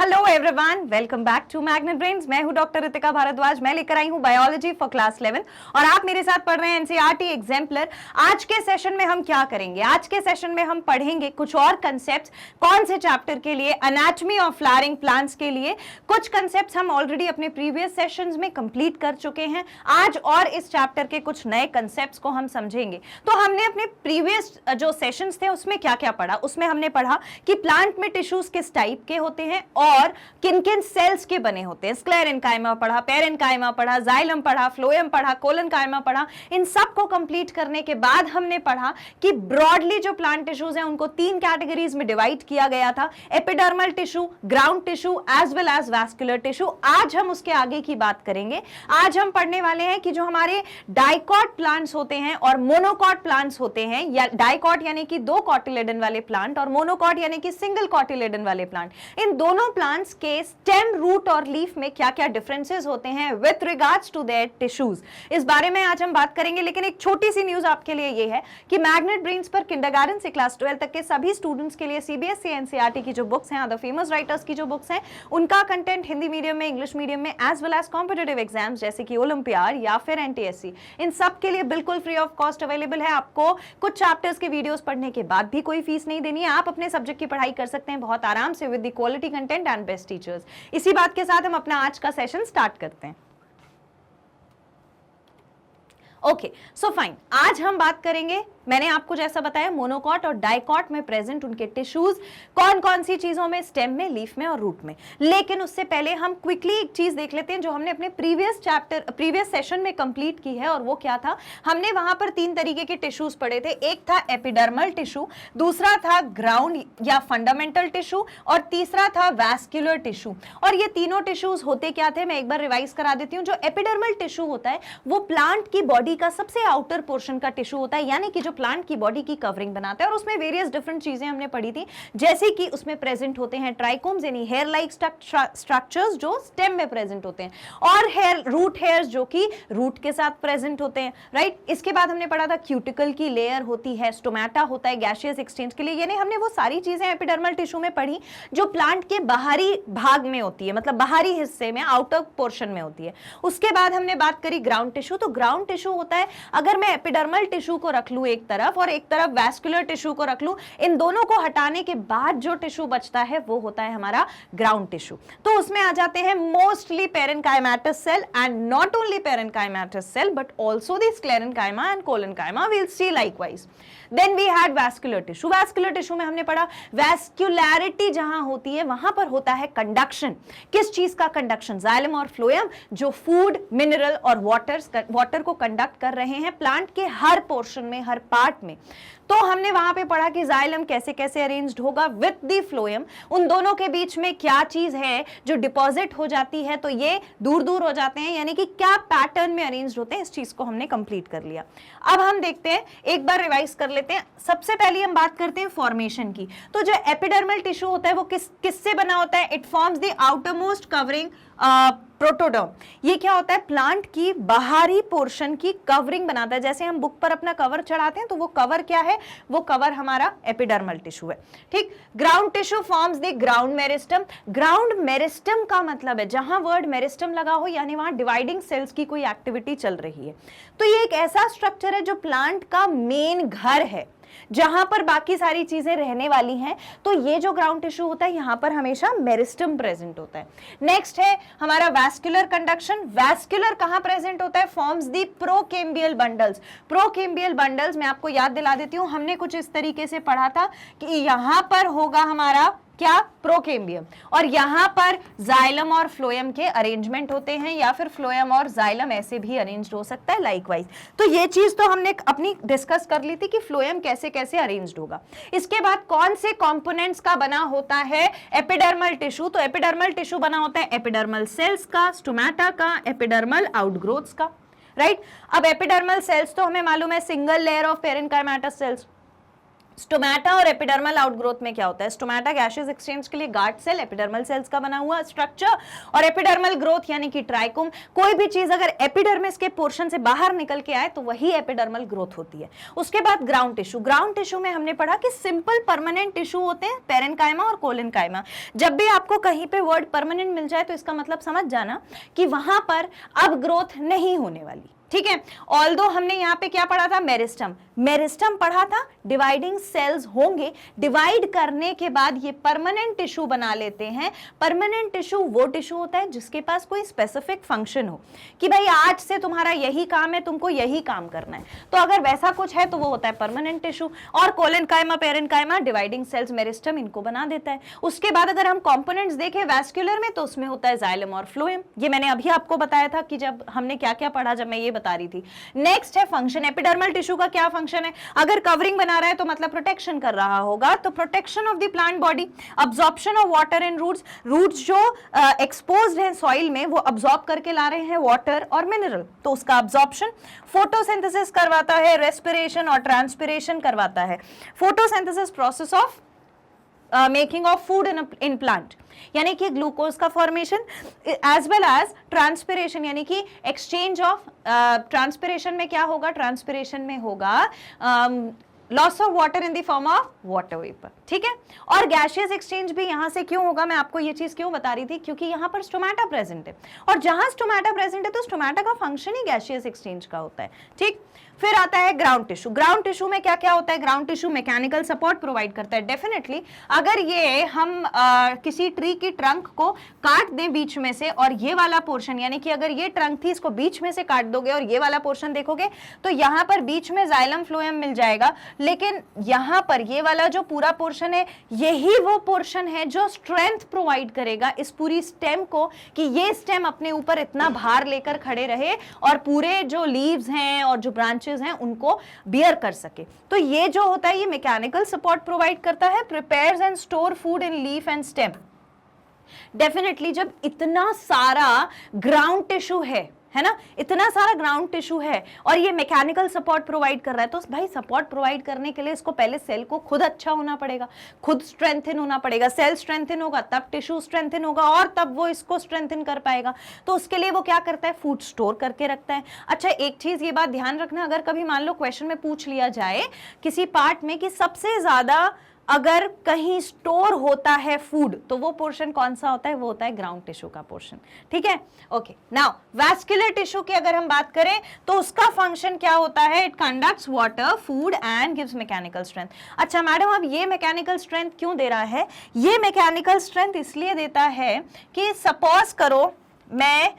Hello everyone, welcome back to Magnet Brains. मैं हूं doctor Ritika Bhardwaj. मैं लेकर आई हूं बायोलॉजी फॉर क्लास 11 और आप मेरे साथ पढ़ रहे हैं एनसीईआरटी एग्जाम्पलर। आज के सेशन में हम क्या करेंगे? आज के सेशन में हम पढ़ेंगे कुछ और कंसेप्ट्स। कौन से चैप्टर के लिए? एनाटॉमी ऑफ फ्लावरिंग प्लांट्स के लिए। कुछ कंसेप्ट्स हम ऑलरेडी अपने प्रीवियस सेशंस में कंप्लीट कर चुके हैं। आज और इस चैप्टर के कुछ नए कंसेप्ट्स को हम समझेंगे। तो हमने अपने प्रीवियस जो सेशंस थे उसमें क्या क्या पढ़ा? उसमें हमने पढ़ा कि प्लांट में टिश्यूज किस टाइप के होते हैं और किन किन सेल्स के बने होते हैं। स्क्लेरेन्काइमा पढ़ा, पेरेन्काइमा पढ़ा, जाइलम पढ़ा, फ्लोएम पढ़ा, कोलेनकाइमा पढ़ा। इन सब को कंप्लीट करने के बाद हमने पढ़ा कि ब्रॉडली जो प्लांट टिश्यूज हैं उनको 3 कैटेगरीज में डिवाइड किया गया था: epidermal tissue, ground tissue as well as vascular tissue. आज हम उसके आगे की बात करेंगे। आज हम पढ़ने वाले हैं कि जो हमारे डाइकॉट प्लांट्स होते हैं और मोनोकॉट प्लांट्स होते हैं, या डाइकॉट यानी कि 2 कॉटिलेडन वाले प्लांट और मोनोकॉट यानी कि सिंगल कॉटिलेडन वाले प्लांट, इन दोनों प्लांट्स के स्टेम, रूट और लीफ में क्या क्या डिफरेंसेस होते हैं with regards to their tissues. इस बारे में आज हम बात करेंगे। लेकिन एक छोटी सी न्यूज आपके लिए ये है कि मैग्नेट ब्रेन्स पर किंडरगार्टन से क्लास 12 तक के सभी स्टूडेंट्स के लिए सीबीएसई एनसीईआरटी की जो बुक्स हैं, अदर फेमस राइटर्स की जो बुक्स हैं, उनका कंटेंट हिंदी मीडियम में, इंग्लिश मीडियम में as well as competitive exams जैसे कि ओलंपियाड या फिर एनटीएससी, इन सब के लिए बिल्कुल फ्री ऑफ कॉस्ट अवेलेबल है। आपको कुछ चैप्टर्स के वीडियोस पढ़ने के बाद भी कोई फीस नहीं देनी है। आप अपने सब्जेक्ट की पढ़ाई कर सकते हैं बहुत आराम से with the quality content and best teachers. इसी बात के साथ हम अपना आज का सेशन स्टार्ट करते हैं। Okay, so fine. आज हम बात करेंगे, मैंने आपको जैसा बताया, मोनोकॉट और डाइकॉट में प्रेजेंट उनके टिश्यूज कौन कौन सी चीजों में, स्टेम में, लीफ में और रूट में। लेकिन उससे पहले हम क्विकली एक चीज देख लेते हैं जो हमने अपने प्रीवियस सेशन में कंप्लीट की है। और वो क्या था? हमने वहां पर 3 तरीके के टिश्यूज पढ़े थे। एक था एपिडर्मल टिश्यू, दूसरा था ग्राउंड या फंडामेंटल टिश्यू और तीसरा था वैस्कुलर टिश्यू। और ये तीनों टिश्यूज होते क्या थे, मैं एक बार रिवाइज करा देती हूँ। जो एपिडर्मल टिश्यू होता है वो प्लांट की बॉडी का सबसे आउटर पोर्शन का टिश्यू होता है, यानी कि जो प्लांट की बॉडी की कवरिंग बनाता है। और उसमें वेरियस डिफरेंट चीजें हमने पढ़ी थी, जैसे कि उसमें प्रेजेंट होते हैं ट्राइकोम्स यानी हेयर लाइक स्ट्रक्चर्स जो स्टेम में प्रेजेंट होते हैं, और हेयर रूट हेयर्स जो कि रूट के साथ प्रेजेंट होते हैं, राइट। इसके बाद हमने पढ़ा था क्यूटिकल की लेयर होती है, स्टोमेटा होता है गैसियस एक्सचेंज के लिए। यानी हमने वो सारी चीजें एपिडर्मल टिश्यू में पढ़ी जो प्लांट के बाहरी भाग में होती है, मतलब बाहरी हिस्से में, आउटर पोर्शन में होती है। उसके बाद हमने बात करी ग्राउंड टिश्यू। तो ग्राउंड टिश्यू होता है, अगर मैं एपिडर्मल टिश्यू को रख लूं एक तरफ और एक तरफ वैस्कुलर टिश्यू को रख लूं, इन दोनों को हटाने के बाद जो टिश्यू बचता है वो होता है हमारा ग्राउंड टिश्यू। तो उसमें आ जाते हैं mostly parenchymatous cell and not only parenchymatous cell but also the sclerenchyma and collenchyma, we will see likewise. Then we had vascular tissue. Vascular tissue में हमने पढ़ा वैस्कुलैरिटी जहां होती है वहां पर होता है कंडक्शन। किस चीज का कंडक्शन? जाइलम और फ्लोएम जो फूड, मिनरल और वाटर को कंडक्ट कर रहे हैं प्लांट के हर पोर्शन में, हर पार्ट में। तो हमने वहां पे पढ़ा कि जाइलम कैसे कैसे अरेंज्ड होगा विद द फ्लोएम, उन दोनों के बीच में क्या चीज है जो डिपॉजिट हो जाती है तो ये दूर दूर हो जाते हैं, यानी कि क्या पैटर्न में अरेंज्ड होते हैं। इस चीज को हमने कंप्लीट कर लिया। अब हम देखते हैं, एक बार रिवाइज कर लेते हैं। सबसे पहले हम बात करते हैं फॉर्मेशन की। तो जो एपिडर्मल टिश्यू होता है वो किससे बना होता है? It forms the outer most covering protoderm. ये क्या होता है? प्लांट की बाहरी पोर्शन की कवरिंग बनाता है। जैसे हम बुक पर अपना कवर चढ़ाते हैं तो वो कवर क्या है? वो कवर हमारा एपिडर्मल टिश्यू है, ठीक। Ground tissue forms the ground meristem. Ground meristem का मतलब है जहां वर्ड मेरिस्टम लगा हो यानी वहां डिवाइडिंग सेल्स की कोई एक्टिविटी चल रही है। तो ये एक ऐसा स्ट्रक्चर है जो प्लांट का मेन घर है, जहां पर बाकी सारी चीजें रहने वाली हैं। तो ये जो ग्राउंड टिश्यू होता है यहां पर हमेशा मेरिस्टम प्रेजेंट होता है। नेक्स्ट है हमारा वैस्कुलर कंडक्शन। वैस्कुलर कहां प्रेजेंट होता है? फॉर्म्स दी प्रोकेम्बियल बंडल्स। प्रोकेम्बियल बंडल्स मैं आपको याद दिला देती हूं, हमने कुछ इस तरीके से पढ़ा था कि यहां पर होगा हमारा क्या? प्रोकेम्बियम, और यहां पर जाइलम और फ्लोएम के अरेंजमेंट होते हैं, या फिर फ्लोएम और जाइलम ऐसे भी अरेंज हो सकता है लाइकवाइज। तो ये चीज तो हमने अपनी डिस्कस कर ली थी कि फ्लोएम कैसे कैसे अरेंज्ड होगा। इसके बाद कौन से कंपोनेंट्स का बना होता है एपिडर्मल टिश्यू? तो एपिडर्मल टिश्यू बना होता है एपिडर्मल सेल्स का, स्टोमेटा का, एपिडर्मल आउटग्रोथ्स का, राइट। अब एपिडर्मल सेल्स तो हमें मालूम है single layer of parenchymatous cells. Stomata और एपिडर्मल आउटग्रोथ में क्या होता है? स्टोमेटा गैशियस एक्सचेंज के लिए गार्ड सेल, एपिडर्मल सेल्स का बना हुआ स्ट्रक्चर, और एपिडर्मल ग्रोथ यानी कि ट्राइकोम। कोई भी चीज अगर एपिडर्मिस के पोर्शन से बाहर निकल के आए तो वही एपिडर्मल ग्रोथ होती है। उसके बाद ग्राउंड टिश्यू। ग्राउंड टिश्यू में हमने पढ़ा कि सिंपल परमानेंट टिश्यू होते हैं, पेरेन्काइमा और कोलेनकाइमा। जब भी आपको कहीं पे वर्ड परमानेंट मिल जाए तो इसका मतलब समझ जाना कि वहां पर अब ग्रोथ नहीं होने वाली, ठीक है। ऑल्दो हमने यहां पे क्या पढ़ा था? मेरिस्टम। मेरिस्टम पढ़ा था, डिवाइडिंग सेल्स होंगे, डिवाइड करने के बाद ये परमानेंट टिश्यू बना लेते हैं। परमानेंट टिश्यू वो टिश्यू होता है जिसके पास कोई स्पेसिफिक फंक्शन हो कि भाई आज से तुम्हारा यही काम है, तुमको यही काम करना है, तो अगर वैसा कुछ है तो वो होता है परमानेंट टिश्यू। और collenchyma, parenchyma, dividing cells, meristem इनको बना देता है। उसके बाद अगर हम कंपोनेंट्स देखें वैस्कुलर में तो उसमें होता है जाइलम और फ्लोएम। ये मैंने अभी आपको बताया था कि जब हमने क्या क्या पढ़ा, जब मैं ये बता रही थी। नेक्स्ट है फंक्शन। एपिडर्मल टिश्यू का क्या फंक्शन है? अगर कवरिंग बना रहा है तो मतलब प्रोटेक्शन कर रहा होगा, तो protection of the plant body, absorption of water in roots. Roots जो एक्सपोज्ड हैं सॉइल में वो अब्जॉर्ब करके ला रहे हैं वाटर और मिनरल, तो उसका अब्जॉर्प्शन। फोटोसिंथेसिस करवाता है, रेस्पिरेशन और ट्रांसपिरेशन करवाता है। Photosynthesis process of making of food in plant, यानी कि ग्लूकोज का formation, as well as transpiration, यानी कि एक्सचेंज ऑफ ट्रांसपिरेशन में क्या होगा? ट्रांसपिरेशन में होगा loss of water in the form of water vapour, ठीक है। और गैशियस एक्सचेंज भी यहां से क्यों होगा? मैं आपको ये चीज क्यों बता रही थी? क्योंकि यहां पर स्टोमेटा प्रेजेंट है, और जहां स्टोमेटा प्रेजेंट है तो स्टोमेटा का फंक्शन ही गैशियस एक्सचेंज का होता है, ठीक। फिर आता है ग्राउंड टिश्यू। ग्राउंड टिश्यू में क्या क्या होता है? Ground tissue mechanical support provide करता है। डेफिनेटली अगर ये हम किसी ट्री की ट्रंक को काट दें बीच में से, और ये वाला पोर्शन, यानी कि अगर ये ट्रंक थी इसको बीच में से काट दोगे और ये वाला पोर्शन देखोगे तो यहाँ पर बीच में जाइलम फ्लोएम मिल जाएगा, लेकिन यहाँ पर ये वाला जो पूरा पोर्शन है यही वो पोर्शन है जो स्ट्रेंथ प्रोवाइड करेगा इस पूरी स्टेम को, कि ये स्टेम अपने ऊपर इतना भार लेकर खड़े रहे और पूरे जो लीव्स हैं और जो ब्रांचेस हैं उनको बियर कर सके। तो ये जो होता है ये मैकेनिकल सपोर्ट प्रोवाइड करता है, prepares and store food in leaf and stem. Definitely जब इतना सारा ग्राउंड टिश्यू है ना, इतना सारा ग्राउंड टिश्यू है और ये मैकेनिकल सपोर्ट प्रोवाइड कर रहा है, तो भाई सपोर्ट प्रोवाइड करने के लिए इसको पहले सेल को खुद अच्छा होना पड़ेगा, खुद स्ट्रेंथन होना पड़ेगा। सेल स्ट्रेंथन होगा तब टिश्यू स्ट्रेंथन होगा और तब वो इसको स्ट्रेंथन कर पाएगा। तो उसके लिए वो क्या करता है? फूड स्टोर करके रखता है। अच्छा, एक चीज ये बात ध्यान रखना, अगर कभी मान लो क्वेश्चन में पूछ लिया जाए किसी पार्ट में कि सबसे ज्यादा अगर कहीं स्टोर होता है फूड, तो वो पोर्शन कौन सा होता है? वो होता है ग्राउंड टिश्यू का पोर्शन, ठीक है। ओके, नाउ वैस्कुलर टिश्यू की अगर हम बात करें तो उसका फंक्शन क्या होता है? It conducts water, food and gives mechanical strength. अच्छा मैडम, अब ये मैकेनिकल स्ट्रेंथ क्यों दे रहा है? ये मैकेनिकल स्ट्रेंथ इसलिए देता है कि सपोज करो मैं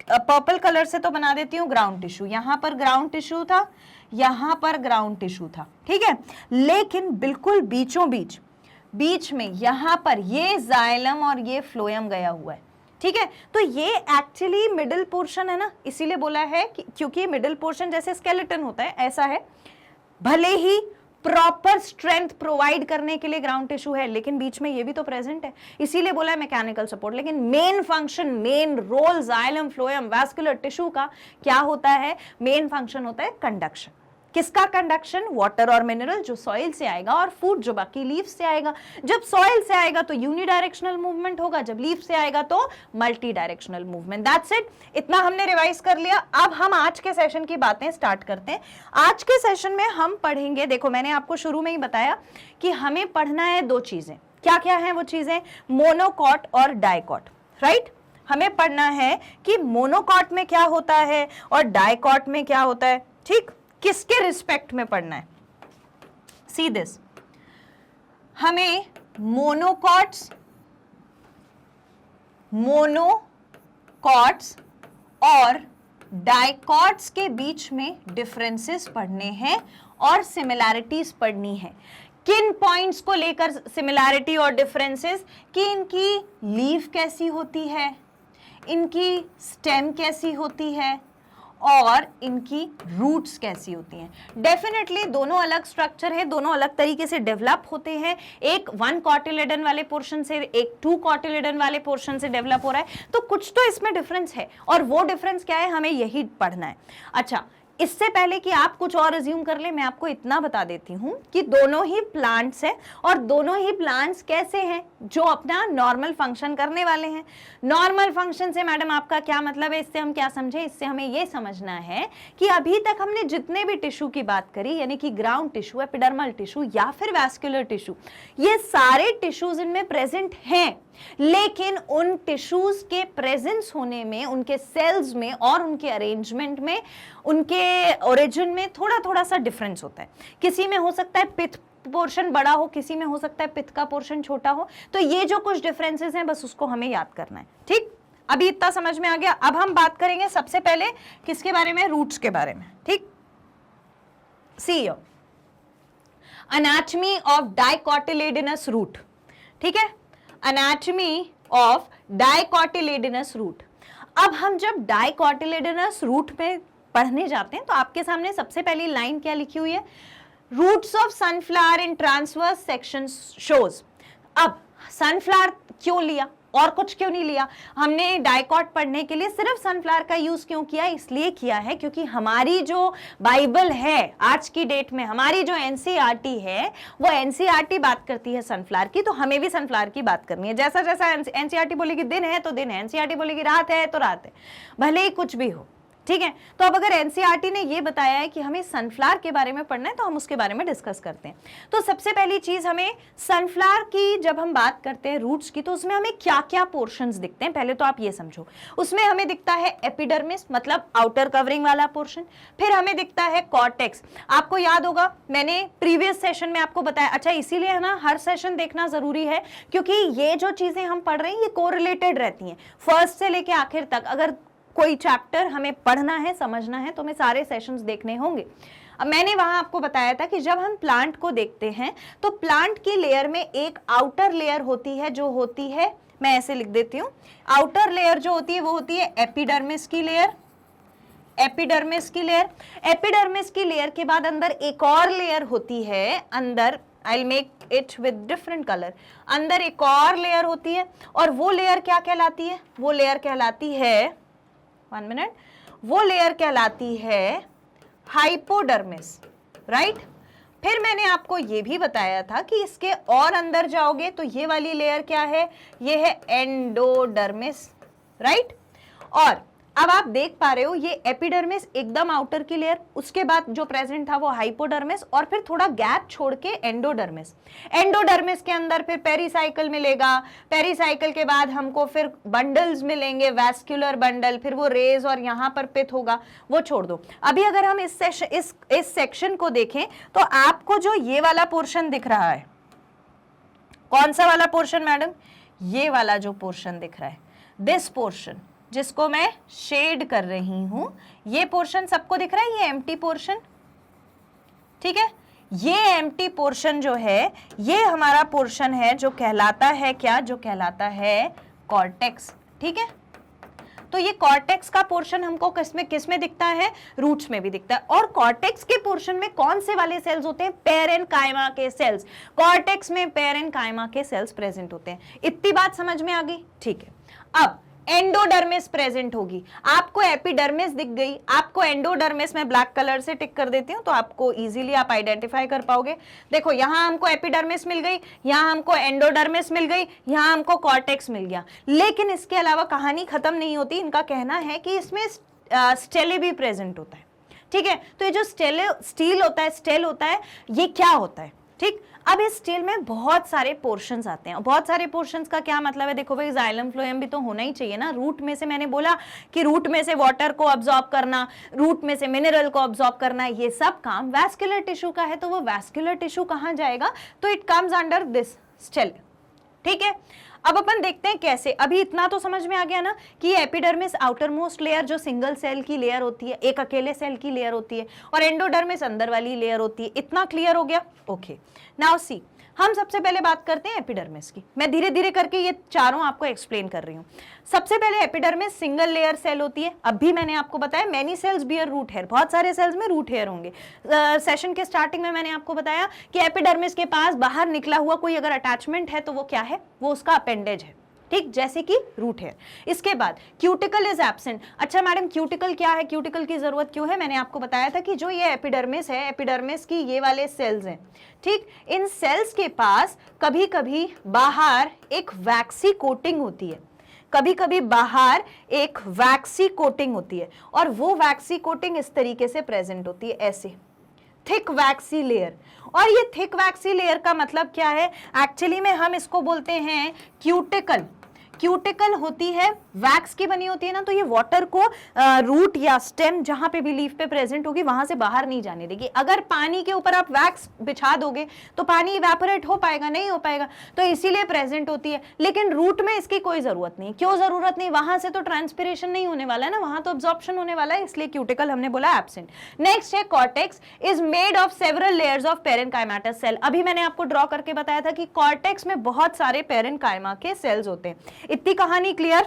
पर्पल कलर से तो बना देती हूँ ग्राउंड टिश्यू, यहां पर ग्राउंड टिश्यू था, यहां पर ग्राउंड टिश्यू था, ठीक है, लेकिन बिल्कुल बीचों बीच में यहां पर ये जाइलम और ये फ्लोएम गया हुआ है, ठीक है। तो ये एक्चुअली मिडिल पोर्शन है ना, इसीलिए बोला है कि क्योंकि मिडिल पोर्शन जैसे स्केलेटन होता है ऐसा है, भले ही प्रॉपर स्ट्रेंथ प्रोवाइड करने के लिए ग्राउंड टिश्यू है, लेकिन बीच में ये भी तो प्रेजेंट है, इसीलिए बोला है मैकेनिकल सपोर्ट। लेकिन main function, main role xylem phloem vascular tissue का क्या होता है? मेन फंक्शन होता है कंडक्शन। किसका कंडक्शन? वाटर और मिनरल जो सॉइल से आएगा, और फूड जो बाकी लीफ से आएगा। जब सॉइल से आएगा तो यूनिडायरेक्शनल मूवमेंट होगा, जब लीफ से आएगा तो multi directional movement. That's it, इतना हमने रिवाइज कर लिया। अब हम आज के सेशन की बातें स्टार्ट करते हैं। आज के सेशन में हम पढ़ेंगे, देखो मैंने आपको शुरू में ही बताया कि हमें पढ़ना है दो चीजें। क्या क्या है वो चीजें? मोनोकॉट और डाइकॉट, राइट। हमें पढ़ना है कि मोनोकॉट में क्या होता है और डाइकॉट में क्या होता है, ठीक। किसके रिस्पेक्ट में पढ़ना है? सी दिस, हमें मोनोकॉट्स और डाइकॉट्स के बीच में डिफरेंसेस पढ़ने हैं और सिमिलैरिटीज पढ़नी है। किन पॉइंट्स को लेकर सिमिलैरिटी और डिफरेंसेस? कि इनकी लीफ कैसी होती है, इनकी स्टेम कैसी होती है और इनकी रूट्स कैसी होती हैं। डेफिनेटली दोनों अलग स्ट्रक्चर है, दोनों अलग तरीके से डेवलप होते हैं। एक 1 कॉटिलेडन वाले पोर्शन से, एक 2 कॉटिलेडन वाले पोर्शन से डेवलप हो रहा है, तो कुछ तो इसमें डिफरेंस है और वो डिफरेंस क्या है हमें यही पढ़ना है। अच्छा, इससे पहले कि आप कुछ और अज्यूम कर ले, मैं आपको इतना बता देती हूं कि दोनों ही प्लांट्स हैं और दोनों ही प्लांट्स कैसे हैं, जो अपना नॉर्मल फंक्शन करने वाले हैं। नॉर्मल फंक्शन से मैडम आपका क्या मतलब है, इससे हम क्या समझे, इससे हमें यह समझना है कि अभी तक हमने जितने भी टिश्यू की बात करी, यानी कि ग्राउंड टिश्यू, एपिडर्मल टिश्यू या फिर वैस्कुलर टिश्यू, ये सारे टिश्यूज इनमें प्रेजेंट हैं, लेकिन उन टिश्यूज के प्रेजेंस होने में, उनके सेल्स में और उनके अरेंजमेंट में, उनके ओरिजिन में थोड़ा थोड़ा सा डिफरेंस होता है। किसी में हो सकता है पित्त पोर्शन बड़ा हो, किसी में हो सकता है पित्त का पोर्शन छोटा हो। तो ये जो कुछ डिफरेंसेस हैं बस उसको हमें याद करना है। ठीक, अभी इतना समझ में आ गया। अब हम बात करेंगे सबसे पहले किसके बारे में, रूट्स के बारे में। ठीक, सी एनाटॉमी ऑफ डाइकोटिलेडोनस रूट। ठीक है, एनाटॉमी ऑफ डाइकोटिलेडोनस रूट। अब हम जब डाइकोटिलेडोनस रूट में पढ़ने जाते हैं तो आपके सामने सबसे पहली लाइन क्या लिखी हुई है, roots of sunflower in transverse section shows. अब सनफ्लावर क्यों लिया और कुछ क्यों नहीं लिया? हमने डाइकॉट पढ़ने के लिए सिर्फ सनफ्लावर का यूज क्यों किया? इसलिए किया है क्योंकि हमारी जो बाइबल है आज की डेट में, हमारी जो एनसीईआरटी है वो एनसीईआरटी बात करती है सनफ्लावर की, तो हमें भी सनफ्लावर की बात करनी है। जैसा जैसा एनसीईआरटी बोलेगी दिन है तो दिन है, एनसीईआरटी बोलेगी रात है तो रात है, भले ही कुछ भी हो। ठीक है, तो अब अगर एनसीईआरटी ने ये बताया है कि हमें सनफ्लावर के बारे में पढ़ना है तो हम उसके बारे में डिस्कस करते हैं। तो सबसे पहली चीज, हमें सनफ्लावर की जब हम बात करते हैं रूट्स की, तो उसमें हमें क्या क्या पोर्शंस दिखते हैं पहले तो आप ये समझो। उसमें हमें दिखता है एपिडर्मिस, मतलब आउटर कवरिंग वाला पोर्शन। फिर हमें दिखता है कॉर्टेक्स। आपको याद होगा मैंने प्रीवियस सेशन में आपको बताया, अच्छा इसीलिए है ना हर सेशन देखना जरूरी है, क्योंकि ये जो चीजें हम पढ़ रहे हैं ये कोरिलेटेड रहती हैं फर्स्ट से लेके आखिर तक। अगर कोई चैप्टर हमें पढ़ना है, समझना है, तो हमें सारे सेशंस देखने होंगे। अब मैंने वहां आपको बताया था कि जब हम प्लांट को देखते हैं तो प्लांट की लेयर में एक आउटर लेयर होती है, जो होती है, मैं ऐसे लिख देती हूं, आउटर लेयर जो होती है वो होती है एपिडर्मिस की लेयर। एपिडर्मिस की लेयर, एपिडर्मिस की लेयर के बाद अंदर एक और लेयर होती है, अंदर I will make it with different colour, अंदर एक और लेयर होती है, और वो लेयर क्या कहलाती है? वो लेयर कहलाती है, 1 मिनट, वो लेयर कहलाती है हाइपोडर्मिस, राइट। फिर मैंने आपको ये भी बताया था कि इसके और अंदर जाओगे तो ये वाली लेयर क्या है? ये है एंडोडर्मिस, राइट। और अब आप देख पा रहे हो ये एपिडर्मिस एकदम आउटर की लेयर, उसके बाद जो प्रेजेंट था वो हाइपोडर्मिस, और फिर थोड़ा गैप छोड़ के एंडोडर्मिस। एंडोडर्मिस के अंदर फिर पेरीसाइकिल मिलेगा, पेरीसाइकिल के बाद हमको फिर बंडल्स मिलेंगे, वैस्कुलर बंडल, फिर वो रेज और यहाँ पर पिथ होगा, वो छोड़ दो। अभी अगर हम इस सेक्शन को देखें तो आपको जो ये वाला पोर्शन दिख रहा है, कौन सा वाला पोर्शन मैडम? ये वाला जो पोर्शन दिख रहा है, दिस पोर्शन जिसको मैं शेड कर रही हूं, ये पोर्शन सबको दिख रहा है, ये एम्प्टी पोर्शन। ठीक है, ये एम्प्टी पोर्शन जो है ये हमारा पोर्शन है जो कहलाता है क्या? जो कहलाता है कॉर्टेक्स। ठीक है, तो ये कॉर्टेक्स का पोर्शन हमको किसमें दिखता है? रूट्स में भी दिखता है। और कॉर्टेक्स के पोर्शन में कौन से वाले सेल्स होते हैं? पेरेन्काइमा के सेल्स। कॉर्टेक्स में पेरेन्काइमा के सेल्स प्रेजेंट होते हैं। इतनी बात समझ में आ गई? ठीक है, अब एंडोडर्मिस प्रेजेंट होगी। आपको एपिडर्मिस दिख गई, आपको एंडोडर्मिस में ब्लैक कलर से टिक कर देती हूं तो आपको इजीली आप आइडेंटिफाई कर पाओगे। देखो यहां हमको एपिडर्मिस मिल गई, यहां हमको एंडोडर्मिस मिल गई, यहां हमको कॉर्टेक्स मिल गया। लेकिन इसके अलावा कहानी खत्म नहीं होती। इनका कहना है कि इसमें स्टेले भी प्रेजेंट होता है। ठीक है, तो ये जो स्टेल होता है, ये क्या होता है? ठीक, अब इस स्टील में बहुत सारे पोर्शंस आते हैं। बहुत सारे पोर्शंस का क्या मतलब है? देखो भाई, जाइलम फ्लोएम भी तो होना ही चाहिए ना। रूट में से मैंने बोला कि रूट में से वाटर को अब्सॉर्ब करना, रूट में से मिनरल को अब्सॉर्ब करना, ये सब काम वैस्कुलर टिश्यू का है। तो वो वैस्कुलर टिश्यू कहाँ जाएगा? तो it comes under this stele. ठीक है, अब अपन देखते हैं कैसे। अभी इतना तो समझ में आ गया ना कि एपिडर्मिस आउटर मोस्ट लेयर जो सिंगल सेल की लेयर होती है, एक अकेले सेल की लेयर होती है, और एंडोडर्मिस अंदर वाली लेयर होती है। इतना क्लियर हो गया? ओके, नाउ सी, हम सबसे पहले बात करते हैं एपिडर्मिस की। मैं धीरे धीरे करके ये चारों आपको एक्सप्लेन कर रही हूँ। सबसे पहले एपिडर्मिस सिंगल लेयर सेल होती है। अब भी मैंने आपको बताया many cells bear root hair, बहुत सारे सेल्स में रूट हेयर होंगे। सेशन के स्टार्टिंग में मैंने आपको बताया कि एपिडर्मिस के पास बाहर निकला हुआ कोई अगर अटैचमेंट है तो वो क्या है? वो उसका अपेंडेज है। ठीक, जैसे कि रूट हेयर। इसके बाद क्यूटिकल इज एब्सेंट। अच्छा मैडम क्यूटिकल क्या है, क्यूटिकल की जरूरत क्यों है? मैंने आपको बताया था कि जो ये एपिडर्मिस है, एपिडर्मिस की ये वाले सेल्स हैं, ठीक, इन सेल्स के पास कभी कभी बाहर एक वैक्सी कोटिंग होती है, कभी कभी बाहर एक वैक्सी कोटिंग होती है, और वो वैक्सी कोटिंग इस तरीके से प्रेजेंट होती है, ऐसे थिक वैक्सी लेयर। और ये थिक वैक्सी लेयर का मतलब क्या है? एक्चुअली में हम इसको बोलते हैं क्यूटिकल। क्यूटिकल होती है वैक्स की बनी होती है ना, तो ये वाटर को रूट या स्टेम जहां पे भी लीफ पे प्रेजेंट होगी वहां से बाहर नहीं जाने देगी। अगर पानी के ऊपर आप वैक्स बिछा दोगे तो पानी इवेपोरेट हो पाएगा? नहीं हो पाएगा, तो इसीलिए प्रेजेंट होती है। लेकिन रूट में इसकी कोई जरूरत नहीं। क्यों जरूरत नहीं? वहां से तो ट्रांसपिरेशन नहीं होने वाला है ना, वहां तो अब्जॉर्प्शन होने वाला है, इसलिए क्यूटिकल हमने बोला एब्सेंट। नेक्स्ट है cortex is made of several layers of parenchymatous cell. अभी मैंने आपको ड्रॉ करके बताया था कि कॉर्टेक्स में बहुत सारे पेरेन्काइमा के सेल्स होते हैं। इतनी कहानी क्लियर?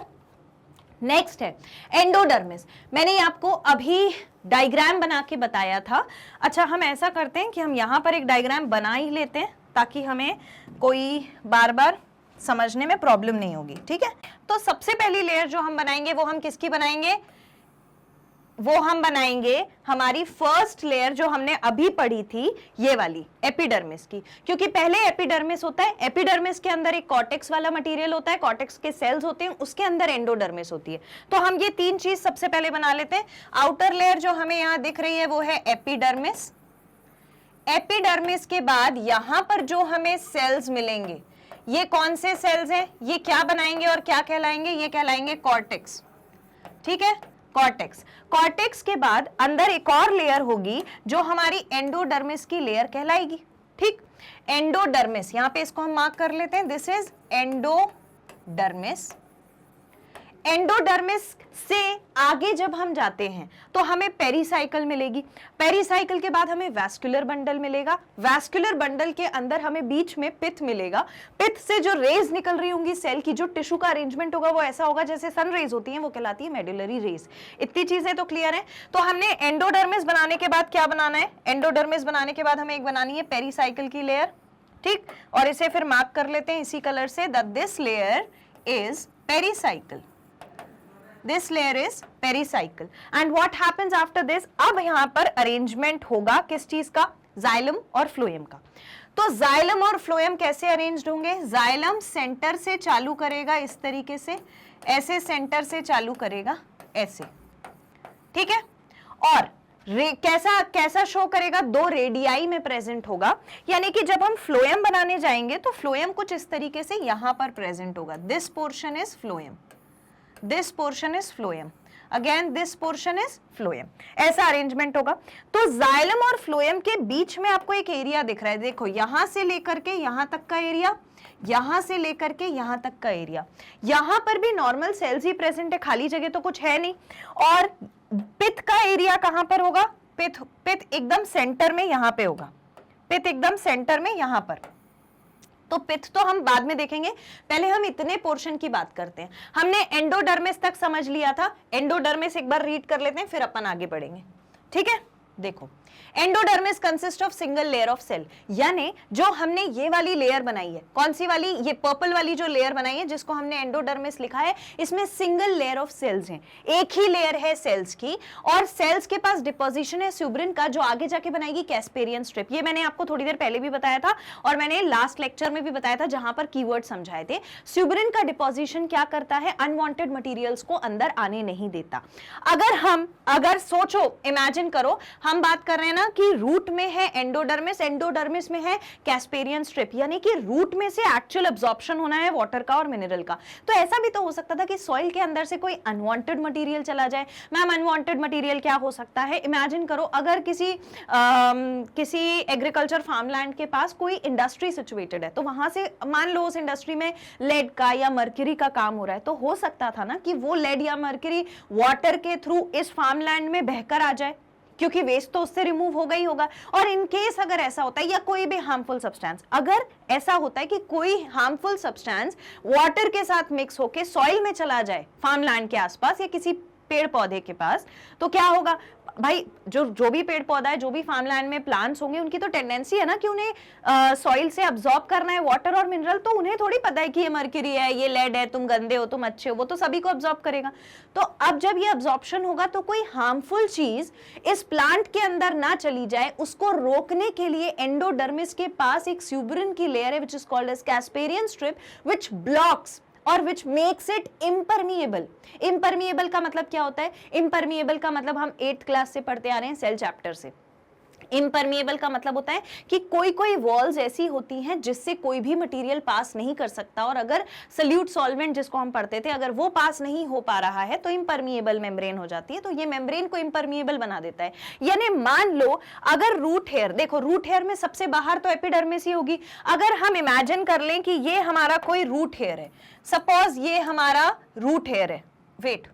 नेक्स्ट है एंडोडर्मिस। मैंने आपको अभी डायग्राम बना के बताया था। अच्छा हम ऐसा करते हैं कि हम यहां पर एक डायग्राम बना ही लेते हैं ताकि हमें कोई बार बार समझने में प्रॉब्लम नहीं होगी, ठीक है? तो सबसे पहली लेयर जो हम बनाएंगे वो हम किसकी बनाएंगे? वो हम बनाएंगे हमारी फर्स्ट लेयर जो हमने अभी पढ़ी थी, ये वाली एपिडर्मिस की। क्योंकि पहले एपिडर्मिस होता है, एपिडर्मिस के अंदर एक कॉर्टेक्स वाला मटेरियल होता है, कॉर्टेक्स के सेल्स होते हैं, उसके अंदर एंडोडर्मिस होती है। तो हम ये तीन चीज सबसे पहले बना लेते हैं। आउटर लेयर जो हमें यहां दिख रही है वो है एपिडर्मिस। एपिडर्मिस के बाद यहां पर जो हमें सेल्स मिलेंगे, ये कौन से सेल्स हैं? ये क्या बनाएंगे और क्या कहलाएंगे? ये कहलाएंगे कॉर्टेक्स, ठीक है? कॉर्टेक्स। कॉर्टेक्स के बाद अंदर एक और लेयर होगी जो हमारी एंडोडर्मिस की लेयर कहलाएगी, ठीक? एंडोडर्मिस, यहां पे इसको हम मार्क कर लेते हैं, दिस इज एंडोडर्मिस। एंडोडर्मिस से आगे जब हम जाते हैं तो हमें पेरीसाइकिल मिलेगी। पेरीसाइकिल के बाद हमें वैस्कुलर बंडल मिलेगा। वैस्कुलर बंडल के अंदर हमें बीच में पिथ मिलेगा। पिथ से जो रेज निकल रही होंगी सेल की, जो टिश्यू का अरेंजमेंट होगा वो ऐसा होगा जैसे सन रेज होती हैं, वो कहलाती है मेडुलरी रेज। इतनी चीजें तो क्लियर है। तो हमने एंडोडर्मिस बनाने के बाद क्या बनाना है? एंडोडर्मिस बनाने के बाद हमें एक बनानी है पेरीसाइकिल की लेयर, ठीक? और इसे फिर मार्क कर लेते हैं इसी कलर से, that this layer is pericycle. This layer is pericycle. And what happens after this? अब यहां पर अरेंजमेंट होगा किस चीज का? जाइलम और फ्लोएम का। तो जाइलम और फ्लोएम कैसे अरेंज्ड होंगे? जाइलम सेंटर से चालू करेगा इस तरीके से, ऐसे सेंटर से चालू करेगा ऐसे, ठीक है? और कैसा कैसा शो करेगा? दो रेडियाई में प्रेजेंट होगा, यानी कि जब हम फ्लोएम बनाने जाएंगे तो फ्लोएम कुछ इस तरीके से यहां पर प्रेजेंट होगा। This portion is phloem, this portion is phloem, again this portion is phloem, ऐसा अरेंजमेंट होगा। तो जाइलम और फ्लोएम के बीच में आपको एक एरिया दिख रहा है, देखो यहां से लेकर के यहां तक का एरिया, यहां से लेकर के यहां तक का एरिया। यहां पर भी नॉर्मल सेल्स ही प्रेजेंट है, खाली जगह तो कुछ है नहीं। और पिथ का एरिया कहां पर होगा? पिथ एकदम सेंटर में यहां पे होगा, पिथ एकदम सेंटर में यहां पर। तो पिथ तो हम बाद में देखेंगे, पहले हम इतने पोर्शन की बात करते हैं। हमने एंडोडर्मिस तक समझ लिया था, एंडोडर्मिस एक बार रीड कर लेते हैं फिर अपन आगे बढ़ेंगे, ठीक है? देखो endodermis consist of single layer of cell, यानी जो हमने ये वाली लेयर बनाई है, कौन सी वाली? ये पर्पल वाली जो लेयर बनाई है जिसको हमने एंडोडर्मिस लिखा है, इसमें सिंगल लेयर ऑफ सेल्स हैं, एक ही लेयर है सेल्स की। और सेल्स के पास डिपोजिशन है स्यूब्रिन का, जो आगे जाके बनाएगी कैस्पेरियन स्ट्रिप। ये मैंने आपको थोड़ी देर पहले भी बताया था और मैंने लास्ट लेक्चर में भी बताया था जहां पर कीवर्ड समझाए थे। स्यूब्रिन का डिपोजिशन क्या करता है? अनवांटेड मटेरियल्स को अंदर आने नहीं देता। अगर सोचो, इमेजिन करो, हम बात कर रहे हैं ना कि रूट में है एंडोडर्मिस, एंडोडर्मिस में है कैस्पेरियन स्ट्रिप, यानी कि रूट में से एक्चुअल अब्जॉर्प्शन होना है वाटर का और मिनरल का। तो ऐसा भी तो हो सकता था कि सॉइल के अंदर से कोई अनवांटेड मटेरियल चला जाए। मैम अनवांटेड मटेरियल क्या हो सकता है? इमेजिन करो, अगर किसी एग्रीकल्चर फार्मलैंड के पास कोई इंडस्ट्री सिचुएटेड है, तो वहां से मान लो उस इंडस्ट्री में लेड का या मर्क्यूरी का काम हो रहा है, तो हो सकता था ना कि वो लेड या मर्क्यूरी वाटर के थ्रू इस फार्मलैंड में बहकर आ जाए, क्योंकि वेस्ट तो उससे रिमूव होगा ही होगा। और इन केस अगर ऐसा होता है, या कोई भी हार्मफुल सब्सटेंस, अगर ऐसा होता है कि कोई हार्मफुल सब्सटेंस वाटर के साथ मिक्स होके सॉइल में चला जाए फार्मलैंड के आसपास या किसी पेड़ पौधे के पास, तो क्या होगा? भाई जो भी पेड़ पौधा है, जो भी फार्म लैंड में प्लांट्स होंगे, उनकी तो टेंडेंसी है ना कि उन्हें सॉइल से अब्सॉर्ब करना है वाटर और मिनरल, तो उन्हें थोड़ी पता है कि ये मर्क्यूरी है, ये लेड है, तुम गंदे हो, तुम अच्छे हो, वो तो सभी को अब्सॉर्ब करेगा। तो अब जब ये अब्सॉर्प्शन होगा तो कोई हार्मफुल चीज इस प्लांट के अंदर ना चली जाए, उसको रोकने के लिए एंडोडर्मिस के पास एक स्यूबरिन की लेयर है, which is called as casparian strip, which blocks और which makes it impermeable। impermeable का मतलब क्या होता है? impermeable का मतलब हम 8th क्लास से पढ़ते आ रहे हैं, सेल चैप्टर से। इम्परमिएबल का मतलब होता है कि कोई कोई वॉल्स ऐसी होती हैं जिससे कोई भी मटेरियल पास नहीं कर सकता, और अगर सल्यूट सॉल्वेंट जिसको हम पढ़ते थे, अगर वो पास नहीं हो पा रहा है तो इम्परमिएबल मेम्ब्रेन हो जाती है। तो ये मेम्ब्रेन को इम्परमिएबल बना देता है। यानी मान लो अगर रूट हेयर, देखो रूट हेयर में सबसे बाहर तो एपिडर्मिस ही होगी। अगर हम इमेजिन कर लें कि ये हमारा कोई रूट हेयर है, सपोज ये हमारा रूट हेयर है, वेट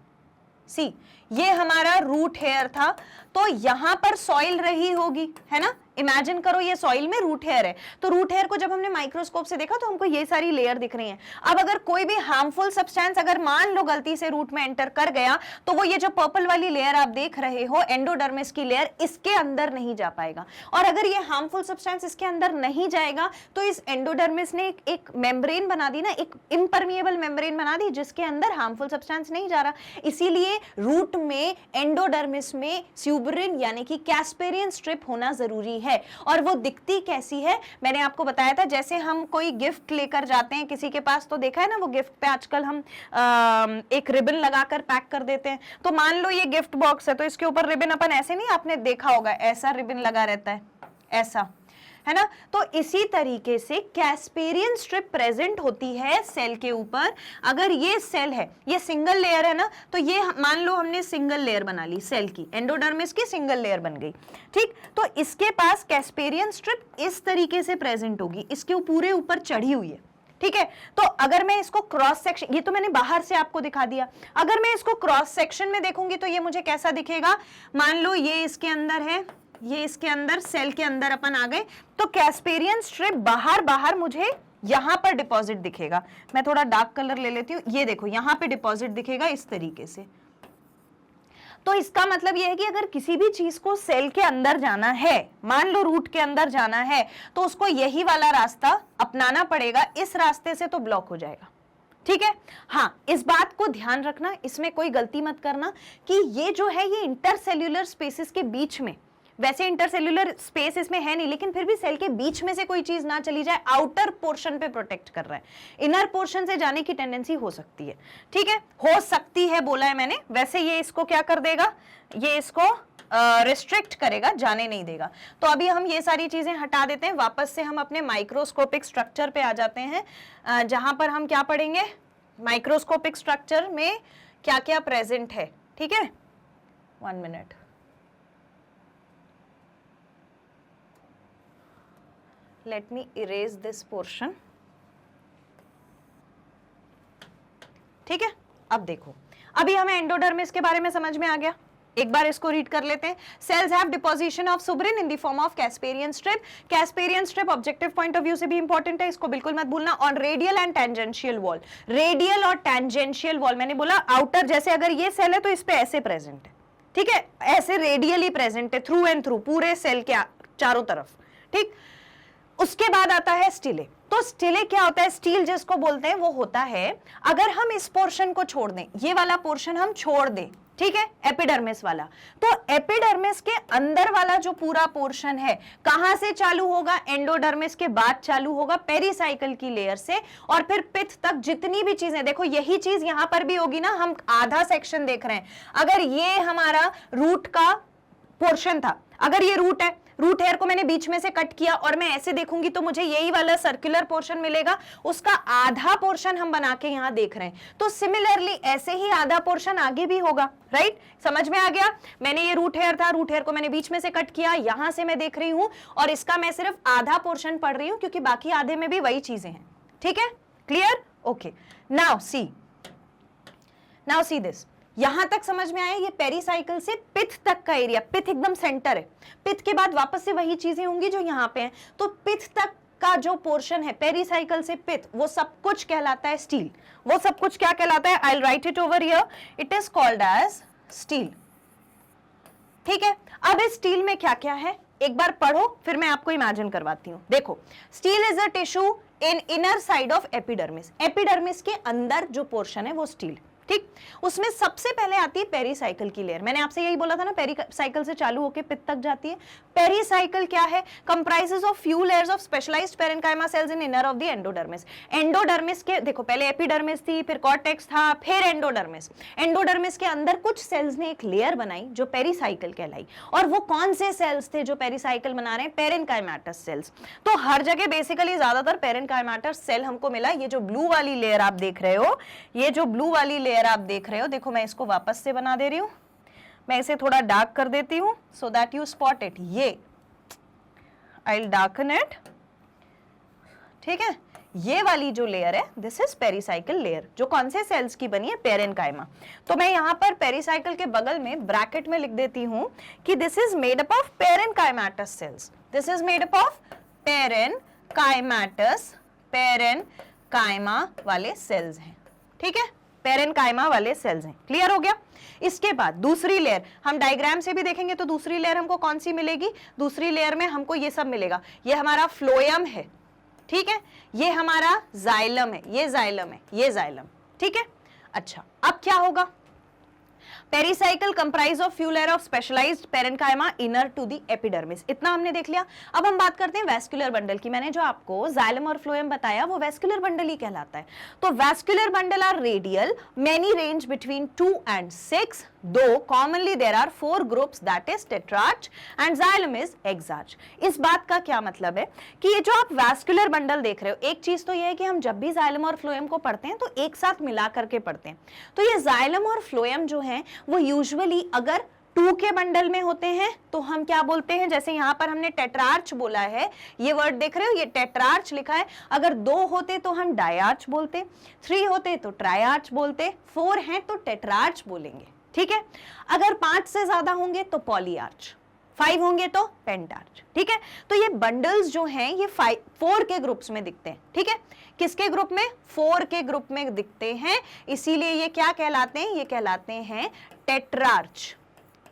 सी, ये हमारा रूट हेयर था, तो यहां पर सॉइल रही होगी, है ना। इमेजिन करो ये सॉइल में रूट हेयर है, तो रूट हेयर को जब हमने माइक्रोस्कोप से देखा तो हमको ये सारी लेयर दिख रही हैं। अब अगर कोई भी हार्मफुल सब्सटेंस अगर मान लो गलती से रूट में एंटर कर गया, तो वो ये जो पर्पल वाली लेयर आप देख रहे हो, एंडोडर्मिस की लेयर, इसके अंदर नहीं जा पाएगा। और अगर ये हार्मफुल सब्सटेंस इसके अंदर नहीं जाएगा तो इस एंडोडर्मिस ने एक मेम्ब्रेन बना दी ना, एक इम्परमिएबल मेम्ब्रेन बना दी जिसके अंदर हार्मफुल सब्सटेंस नहीं जा रहा। इसीलिए रूट में, एंडोडर्मिस में स्यूबरिन यानी कि कैस्पेरियन स्ट्रिप होना जरूरी है। और वो दिखती कैसी है, मैंने आपको बताया था, जैसे हम कोई गिफ्ट लेकर जाते हैं किसी के पास, तो देखा है ना वो गिफ्ट पे आजकल हम एक रिबन लगाकर पैक कर देते हैं। तो मान लो ये गिफ्ट बॉक्स है, तो इसके ऊपर रिबन अपन ऐसे नहीं, आपने देखा होगा ऐसा रिबन लगा रहता है, ऐसा, है ना। तो इसी तरीके से कैस्पेरियन स्ट्रिप प्रेजेंट होती है सेल के ऊपर। अगर ये सेल है, ये सिंगल लेयर है ना, तो ये मान लो हमने सिंगल लेयर बना ली सेल की, एंडोडर्मिस की सिंगल लेयर बन गई, ठीक। तो इसके पास कैस्पेरियन स्ट्रिप इस तरीके से प्रेजेंट होगी, इसके पूरे ऊपर चढ़ी हुई है, ठीक है। तो अगर मैं इसको क्रॉस सेक्शन, ये तो मैंने बाहर से आपको दिखा दिया, अगर मैं इसको क्रॉस सेक्शन में देखूंगी तो ये मुझे कैसा दिखेगा। मान लो ये इसके अंदर है, ये इसके अंदर, सेल के अंदर अपन आ गए, तो कैस्पेरियन स्ट्रिप बाहर बाहर मुझे यहां पर डिपॉजिट दिखेगा। मैं थोड़ा डार्क कलर ले लेती हूं, ये देखो यहां पे डिपॉजिट दिखेगा इस तरीके से। तो इसका मतलब यह है कि अगर किसी भी चीज को सेल के अंदर जाना है, मान लो रूट के अंदर जाना है, तो उसको यही वाला रास्ता अपनाना पड़ेगा, इस रास्ते से तो ब्लॉक हो जाएगा, ठीक है। हाँ, इस बात को ध्यान रखना, इसमें कोई गलती मत करना कि ये जो है ये इंटरसेल्यूलर स्पेसेस के बीच में, वैसे इंटरसेल्यूलर स्पेस इसमें है नहीं, लेकिन फिर भी सेल के बीच में से कोई चीज ना चली जाए, आउटर पोर्शन पे प्रोटेक्ट कर रहा है, इनर पोर्शन से जाने की टेंडेंसी हो सकती है, ठीक है, हो सकती है बोला है मैंने। वैसे ये इसको क्या कर देगा, ये इसको रिस्ट्रिक्ट करेगा, जाने नहीं देगा। तो अभी हम ये सारी चीजें हटा देते हैं, वापस से हम अपने माइक्रोस्कोपिक स्ट्रक्चर पे आ जाते हैं, जहां पर हम क्या पढ़ेंगे, माइक्रोस्कोपिक स्ट्रक्चर में क्या क्या प्रेजेंट है, ठीक है। 1 minute, let me erase this portion, ठीक है। अब देखो, अभी हमें एंडोडर्मिस के बारे में समझ में आ गया, एक बार इसको रीड कर लेते हैं। Cells have deposition of suberin in the form of casparian strip. Casparian strip objective point of view से भी इंपॉर्टेंट है, इसको बिल्कुल मत भूलना। On radial and tangential wall, radial और टेंजेंशियल वॉल, मैंने बोला आउटर, जैसे अगर ये सेल है तो इस पे ऐसे प्रेजेंट है, ठीक है, ऐसे रेडियली प्रेजेंट है, थ्रू एंड थ्रू, पूरे सेल के चारों तरफ, ठीक। उसके बाद आता है स्टिले। तो स्टिले क्या होता है, स्टील जिसको बोलते हैं, वो होता है अगर हम इस पोर्शन को छोड़ दें, ये वाला पोर्शन हम छोड़ दें, ठीक है, एपिडर्मिस वाला, तो एपिडर्मिस के अंदर वाला जो पूरा पोर्शन है कहां से चालू होगा, एंडोडर्मिस के बाद चालू होगा, पेरिसाइकल की लेयर से, और फिर पिथ तक जितनी भी चीजें, देखो यही चीज यहां पर भी होगी ना, हम आधा सेक्शन देख रहे हैं। अगर ये हमारा रूट का पोर्शन था, अगर ये रूट है, रूट हेयर को मैंने बीच में से कट किया और मैं ऐसे देखूंगी तो मुझे यही वाला सर्कुलर पोर्शन मिलेगा, उसका आधा पोर्शन हम बना के यहां देख रहे हैं। तो सिमिलरली ऐसे ही आधा पोर्शन आगे भी होगा, राइट, समझ में आ गया। मैंने ये रूट हेयर था, रूट हेयर को मैंने बीच में से कट किया, यहां से मैं देख रही हूं, और इसका मैं सिर्फ आधा पोर्शन पढ़ रही हूं क्योंकि बाकी आधे में भी वही चीजें हैं, ठीक है, clear, okay. Now see this, यहां तक समझ में आया, ये पेरिसाइकल से पिथ तक का एरिया, पिथ एकदम सेंटर है, पिथ के बाद वापस से वही चीजें होंगी जो यहां पे हैं, तो पिथ तक का जो पोर्शन है पेरिसाइकल से पिथ, वो सब कुछ कहलाता है स्टील। वो सब कुछ क्या कहलाता है, I will write it over here, it is called as stele. ठीक है, अब इस स्टील में क्या क्या है एक बार पढ़ो, फिर मैं आपको इमेजिन करवाती हूं। देखो, steel is a tissue in inner side of epidermis. Epidermis के अंदर जो पोर्शन है वो स्टील, ठीक। उसमें सबसे पहले आती है पेरीसाइकिल की लेयर। मैंने आपसे यही बोला था ना, पेरीसाइकिल से चालू होकर पित्त तक जाती है। पेरीसाइकिल क्या है? Comprises of few layers of specialised parenchyma cells in inner of the endodermis. Endodermis के देखो, पहले एपिडर्मिस थी, फिर कॉर्टेक्स था, फिर एंडोडर्मिस। एंडोडर्मिस के अंदर कुछ सेल्स ने एक लेयर बनाई जो पेरीसाइकिल कहलाई। और वो कौन से सेल्स थे जो पेरीसाइकिल बना रहे हैं? पेरेन्काइमाटस सेल्स। तो हर जगह बेसिकली ज्यादातर पेरेन्काइमाटस सेल हमको मिला। ये जो ब्लू वाली लेयर आप देख रहे हो, ये जो ब्लू वाली लेयर आप देख रहे हो, देखो मैं इसको वापस से बना दे रही हूं, मैं इसे थोड़ा डार्क कर देती हूं सो दैट यू स्पॉट इट। ये आई विल डार्कन इट, ठीक है। ये वाली जो लेयर है दिस इज पेरीसाइकिल लेयर, जो कौन से सेल्स की बनी है? पेरेन्काइमा। तो मैं यहां पर पेरीसाइकिल के बगल में ब्रैकेट में लिख देती हूं कि this is made up of parenchymatous cells. This is made up of parenchymatous, parenchyma वाले सेल्स हैं, ठीक है, पेरेन्काइमा वाले सेल्स हैं। क्लियर हो गया? इसके बाद दूसरी लेयर हम डायग्राम से भी देखेंगे तो दूसरी लेयर हमको कौन सी मिलेगी? दूसरी लेयर में हमको ये सब मिलेगा। ये हमारा फ्लोएम है, ठीक है, ये हमारा जाइलम है, ये जाइलम है, ये जाइलम, ठीक है। अच्छा, अब क्या होगा? Pericycle comprise of few layer of specialised parenchyma inner to the epidermis. इतना हमने देख लिया। अब हम बात करते हैं वैस्कुलर बंडल की। मैंने जो आपको जाइलम और फ्लोएम बताया वो वैस्कुलर बंडल ही कहलाता है। तो vascular bundle are radial, many range between 2 and 6, though commonly there are 4 groups, that is tetrarch and xylem is exarch। इस बात का क्या मतलब है कि ये जो आप वैस्कुलर बंडल देख रहे हो, एक चीज तो ये है कि हम जब भी जाइलम और फ्लोएम को पढ़ते हैं तो एक साथ मिला करके पढ़ते हैं। तो ये जाइलम और फ्लोएम जो हैं वो यूजुअली अगर 2 के बंडल में होते हैं तो हम क्या बोलते हैं? जैसे यहां पर हमने टेट्रार्च बोला है, ये वर्ड देख रहे हो, ये टेट्रार्च लिखा है। अगर 2 होते तो हम डायार्च बोलते, 3 होते तो ट्रायार्च बोलते, 4 हैं तो टेट्रार्च बोलेंगे, ठीक है। अगर 5 से ज्यादा होंगे तो पॉलीआर्च, 5 होंगे तो पेंटार्च, ठीक है। तो ये बंडल्स जो हैं ये 4 के ग्रुप्स में दिखते हैं, ठीक है। किसके ग्रुप में? 4 के ग्रुप में दिखते हैं, इसीलिए ये क्या कहलाते हैं? ये कहलाते हैं टेट्रार्च,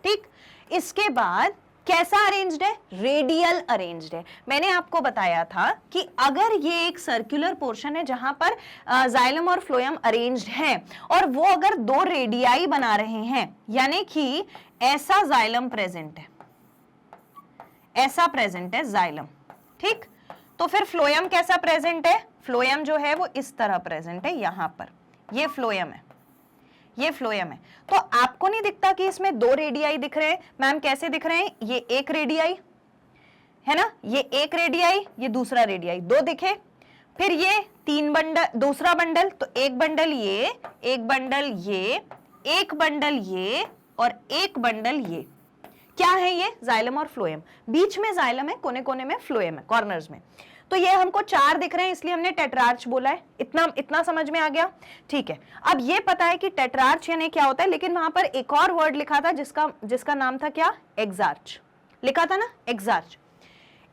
ठीक। इसके बाद कैसा अरेंज्ड है? रेडियल अरेंज्ड है। मैंने आपको बताया था कि अगर ये एक सर्कुलर पोर्शन है जहां पर जाइलम और फ्लोएम अरेंज्ड है और वो अगर 2 रेडियाई बना रहे हैं, यानी कि ऐसा जाइलम प्रेजेंट है, ऐसा प्रेजेंट है जाइलम, ठीक। तो फिर फ्लोएम कैसा प्रेजेंट है? फ्लोएम जो है वो इस तरह प्रेजेंट है, यहां पर ये फ्लोएम है, ये फ्लोएम है। तो आपको नहीं दिखता कि इसमें 2 रेडियाई दिख रहे हैं? मैम कैसे दिख रहे हैं? ये एक रेडियाई है ना, ये एक रेडियाई, ये दूसरा रेडियाई, 2 दिखे। फिर ये 3 बंडल, दूसरा बंडल, तो एक बंडल ये, एक बंडल ये, एक बंडल ये और एक बंडल ये। क्या है ये? जाइलम और फ्लोएम। बीच में जाइलम है, कोने कोने में फ्लोएम है, कॉर्नर्स में। तो ये हमको 4 दिख रहे हैं, इसलिए हमने टेट्रार्च बोला है। इतना समझ में आ गया? ठीक है। अब ये पता है कि टेट्रार्च यानी क्या होता है, लेकिन वहां पर एक और वर्ड लिखा था जिसका नाम था क्या? एक्सार्च लिखा था ना, एक्सार्च।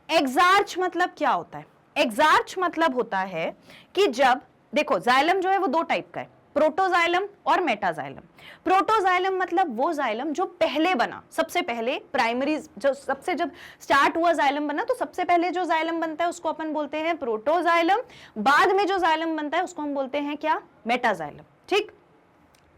एक्सार्च मतलब क्या होता है? एक्सार्च मतलब होता है कि जब, देखो जाइलम जो है वो 2 टाइप का है, प्रोटोजाइलम और मेटाजाइलम। प्रोटोजाइलम मतलब वो जाइलम जो पहले बना, सबसे पहले प्राइमरी, जो सबसे जब स्टार्ट हुआ जाइलम बना, तो सबसे पहले जो जाइलम बनता है उसको अपन बोलते हैं प्रोटोजाइलम। बाद में जो जाइलम बनता है उसको हम बोलते हैं क्या? मेटाजाइलम, ठीक।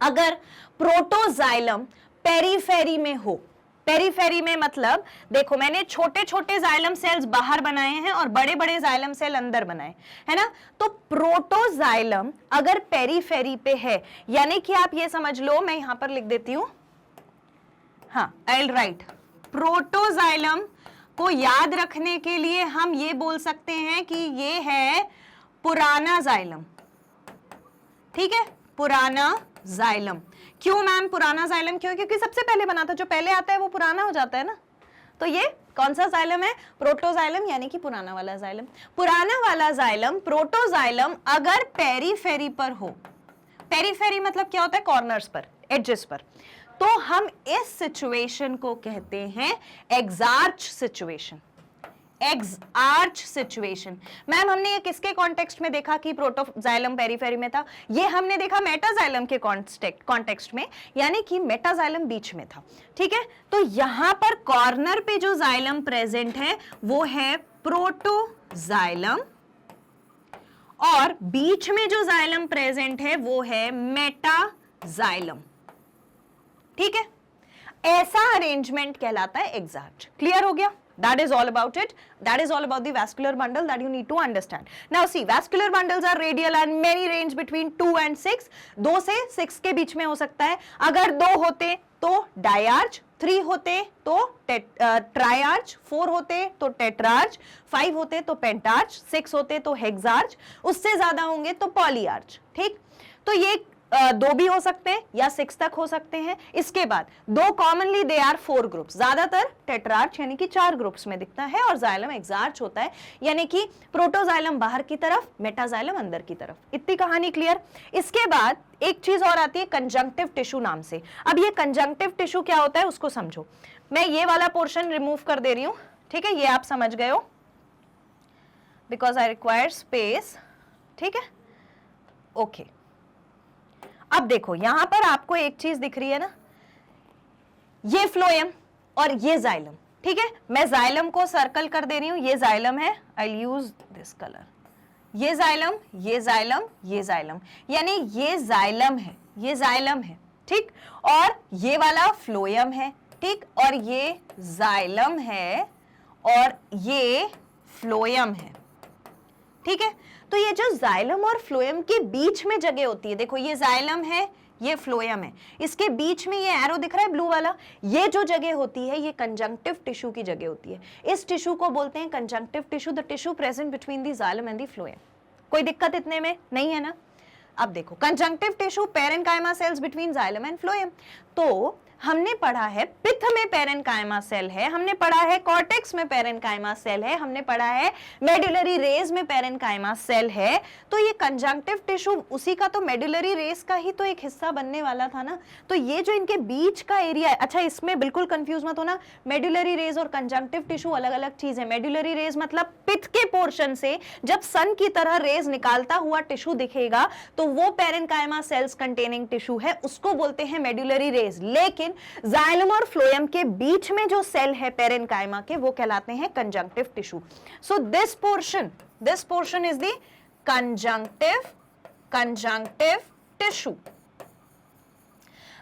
अगर प्रोटोजाइलम पेरीफेरी में हो, पेरीफेरी में मतलब देखो मैंने छोटे छोटे जाइलम सेल्स बाहर बनाए हैं और बड़े बड़े जाइलम सेल अंदर बनाए है ना। तो प्रोटोजाइलम अगर पेरीफेरी पे है, यानी कि आप ये समझ लो, मैं यहां पर लिख देती हूं, हाँ आई विल राइट, प्रोटोजाइलम को याद रखने के लिए हम ये बोल सकते हैं कि ये है पुराना जाइलम, ठीक है, पुराना जाइलम। क्यों मैम पुराना जाइलम क्यों? क्योंकि सबसे पहले बना था, जो पहले आता है वो पुराना हो जाता है ना। तो ये कौन सा जाइलम है? प्रोटोजाइलम, यानी कि पुराना वाला जाइलम। पुराना वाला जाइलम, प्रोटोजाइलम अगर पेरीफेरी पर हो, पेरीफेरी मतलब क्या होता है? कॉर्नर्स पर, एजेस पर, तो हम इस सिचुएशन को कहते हैं एक्सार्च सिचुएशन। एक्सआर्च सिचुएशन। मैम हमने ये किसके कॉन्टेक्स्ट में देखा कि प्रोटोजाइलम पेरिफेरी में था? ये हमने देखा मेटाजाइलम के कॉन्टेक्स्ट में, यानी कि मेटाजाइलम बीच में था। ठीक है, तो यहां पर कॉर्नर पे जो जाइलम प्रेजेंट है वो है प्रोटोजाइलम, और बीच में जो जाइलम प्रेजेंट है वो है मेटाजाइलम। ठीक है, ऐसा अरेंजमेंट कहलाता है एक्सआर्च। क्लियर हो गया? That is all about it. That is all about the vascular bundle that you need to understand. Now see, vascular bundles are radial and many range between 2 and 6. 2 से 6 के बीच में हो सकता है। अगर 2 होते तो डायआर्च, 3 होते तो ट्राइआर्च, 4 होते तो टेट्रार्च, 5 होते तो पेंटार्च, 6 होते तो हेक्सार्च, उससे ज्यादा होंगे तो पॉलीआर्च। ठीक, तो ये 2 भी हो सकते हैं या 6 तक हो सकते हैं। इसके बाद 2 कॉमनली दे आर 4 ग्रुप्स, ज्यादातर टेट्रार्च यानी कि 4 ग्रुप्स में दिखता है, और जाइलम एक्सआर्च होता है, यानी कि प्रोटोजाइलम बाहर की तरफ, मेटाजाइलम अंदर की तरफ। इतनी कहानी क्लियर? इसके बाद एक चीज और आती है कंजंक्टिव टिश्यू नाम से। अब ये कंजंक्टिव टिश्यू क्या होता है उसको समझो। मैं ये वाला पोर्शन रिमूव कर दे रही हूं, ठीक है, ये आप समझ गए हो, बिकॉज आई रिक्वायर स्पेस। ठीक है, ओके। अब देखो यहां पर आपको एक चीज दिख रही है ना, ये फ्लोएम और ये जाइलम। ठीक है, मैं जाइलम को सर्कल कर दे रही हूं, ये जाइलम है, आई यूज दिस कलर। ये जाइलम, ये जाइलम, ये जाइलम, यानी ये जाइलम है, ये जाइलम है। ठीक, और ये वाला फ्लोएम है। ठीक, और ये जाइलम है और ये फ्लोएम है। ठीक है, तो ये जो जाइलम और फ्लोएम के बीच में जगह होती है, देखो ये जाइलम है, ये फ्लोएम है, इसके बीच में ये एरो दिख रहा है ब्लू वाला, ये जो जगह होती है ये कंजंक्टिव टिश्यू की जगह होती है। इस टिश्यू को बोलते हैं conjunctive tissue, the tissue present between the xylem and the phloem. कोई दिक्कत इतने में नहीं है ना? अब देखो conjunctive tissue, parenchyma cells between xylem and phloem. तो हमने पढ़ा है पित्त में पेरेन्काइमा सेल है, हमने पढ़ा है कॉर्टेक्स में पेरेन्काइमा सेल है, हमने पढ़ा है मेडुलरी रेज में पेरेन्काइमा सेल है। तो ये कंजंक्टिव टिश्यू उसी का तो मेडुलरी रेज का ही तो एक हिस्सा बनने वाला था ना। तो ये जो इनके बीच का एरिया है, अच्छा इसमें बिल्कुल कंफ्यूज मत होना, मेडुलरी रेज और कंजंक्टिव टिश्यू अलग अलग चीज है। मेडुलरी रेज मतलब पित्त के पोर्शन से जब सन की तरह रेज निकालता हुआ टिश्यू दिखेगा तो वो पेरेन्काइमा सेल्स कंटेनिंग टिश्यू है, उसको बोलते हैं मेडुलरी रेज। लेकिन जाइलम और फ्लोएम के बीच में जो सेल है पेरेन्काइमा के, वो कहलाते हैं conjunctive tissue. So this portion is the conjunctive tissue.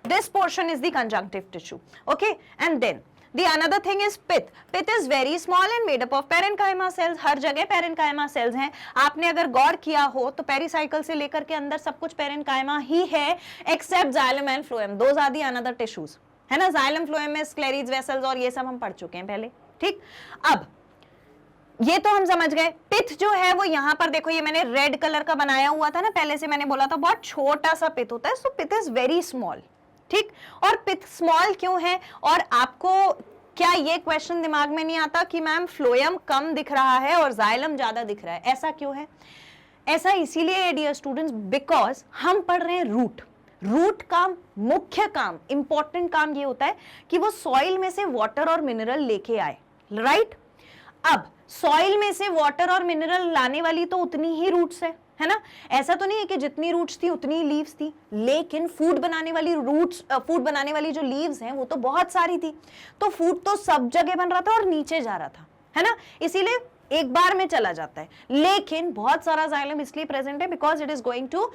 This portion is the conjunctive tissue. Okay, and then the another thing is pith. Pith is very small and made up of parenchyma cells. हर जगह parenchyma cells हैं। आपने अगर गौर किया हो तो pericycle से लेकर के अंदर सब कुछ parenchyma ही है, except xylem and phloem. Those are the another tissues. है ना? xylem, phloem में scleres, vessels और ये सब हम पढ़ चुके हैं पहले। ठीक, अब ये तो हम समझ गए। पिथ जो है वो यहाँ पर देखो, ये मैंने रेड कलर का बनाया हुआ था ना, पहले से मैंने बोला था बहुत छोटा सा पिथ होता है। सो पिथ इज वेरी स्मॉल। ठीक, और पिथ स्मॉल क्यों है? और आपको क्या ये क्वेश्चन दिमाग में नहीं आता कि मैम फ्लोएम कम दिख रहा है और जाइलम ज्यादा दिख रहा है, ऐसा क्यों है? ऐसा इसीलिए है डियर स्टूडेंट्स, बिकॉज हम पढ़ रहे हैं रूट। रूट का मुख्य काम, इंपॉर्टेंट काम ये होता है कि वो सॉइल में से वाटर और मिनरल लेके आए, राइट? अब सॉइल में से वाटर और मिनरल लाने वाली तो उतनी ही रूट्स है ना? ऐसा तो नहीं है कि जितनी रूट्स थी उतनी लीव्स थी, लेकिन फूड बनाने वाली जो लीव्स हैं वो तो बहुत सारी थी। तो फूड तो सब जगह बन रहा था और नीचे जा रहा था, है ना? इसीलिए एक बार में चला जाता है। लेकिन बहुत सारा जाइलम इसलिए प्रेजेंट है because it is going to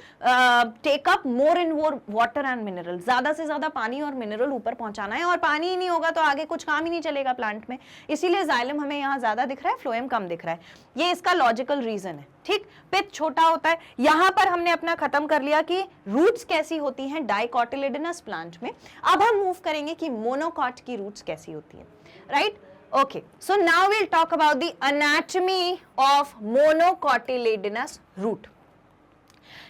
take up more and more water and mineral. ज्यादा से ज्यादा पानी और मिनरल ऊपर पहुंचाना है, और पानी ही नहीं होगा तो आगे कुछ काम ही नहीं चलेगा प्लांट में। इसीलिए जाइलम हमें यहाँ ज्यादा दिख रहा है, फ्लोएम कम दिख रहा है। ये इसका लॉजिकल रीजन है। ठीक, पिथ छोटा होता है। यहां पर हमने अपना खत्म कर लिया कि रूट्स कैसी होती हैं डाइकोटिलेडोनस प्लांट में। अब हम मूव करेंगे कि मोनोकॉट की रूट्स कैसी होती हैं, right? Okay, so now we'll talk about the anatomy of monocotyledonous root.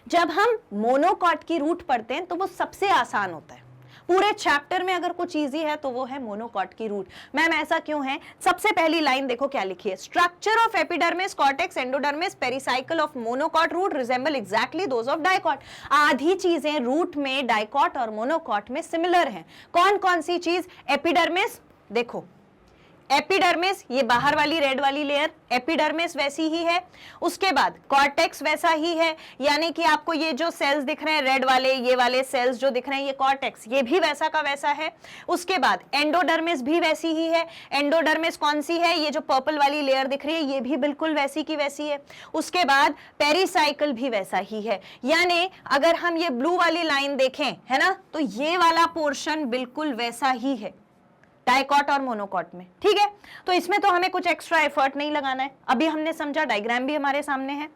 जब हम मोनोकॉट की रूट पढ़ते हैं तो वो सबसे आसान होता है। पूरे चैप्टर में अगर कुछ इजी है तो वो है मोनोकॉट की रूट। मैम ऐसा क्यों है? सबसे पहली लाइन देखो क्या लिखी है, structure of epidermis, cortex, endodermis, pericycle of monocot root resemble exactly those of dicot. आधी चीजें रूट में डाइकॉट और मोनोकॉट में सिमिलर हैं। कौन कौन सी चीज? एपिडर्मिस, देखो एपिडर्मिस, ये बाहर वाली रेड वाली लेयर, एपिडर्मिस वैसी ही है। उसके बाद कॉर्टेक्स वैसा ही है, यानी कि आपको ये जो सेल्स दिख रहे हैं रेड वाले, ये वाले सेल्स जो दिख रहे हैं ये कॉर्टेक्स, ये भी वैसा का वैसा है। उसके बाद एंडोडर्मिस भी वैसी ही है। एंडोडर्मिस कौन सी है? ये जो पर्पल वाली लेयर दिख रही है ये भी बिल्कुल वैसी की वैसी है। उसके बाद पेरिसाइकिल भी वैसा ही है, यानी अगर हम ये ब्लू वाली लाइन देखें, है ना, तो ये वाला पोर्शन बिल्कुल वैसा ही है डाइकॉट और मोनोकॉट में। ठीक है, तो इसमें तो हमें कुछ एक्स्ट्रा एफर्ट नहीं लगाना है, अभी हमने समझा, डायग्राम भी हमारे सामने है।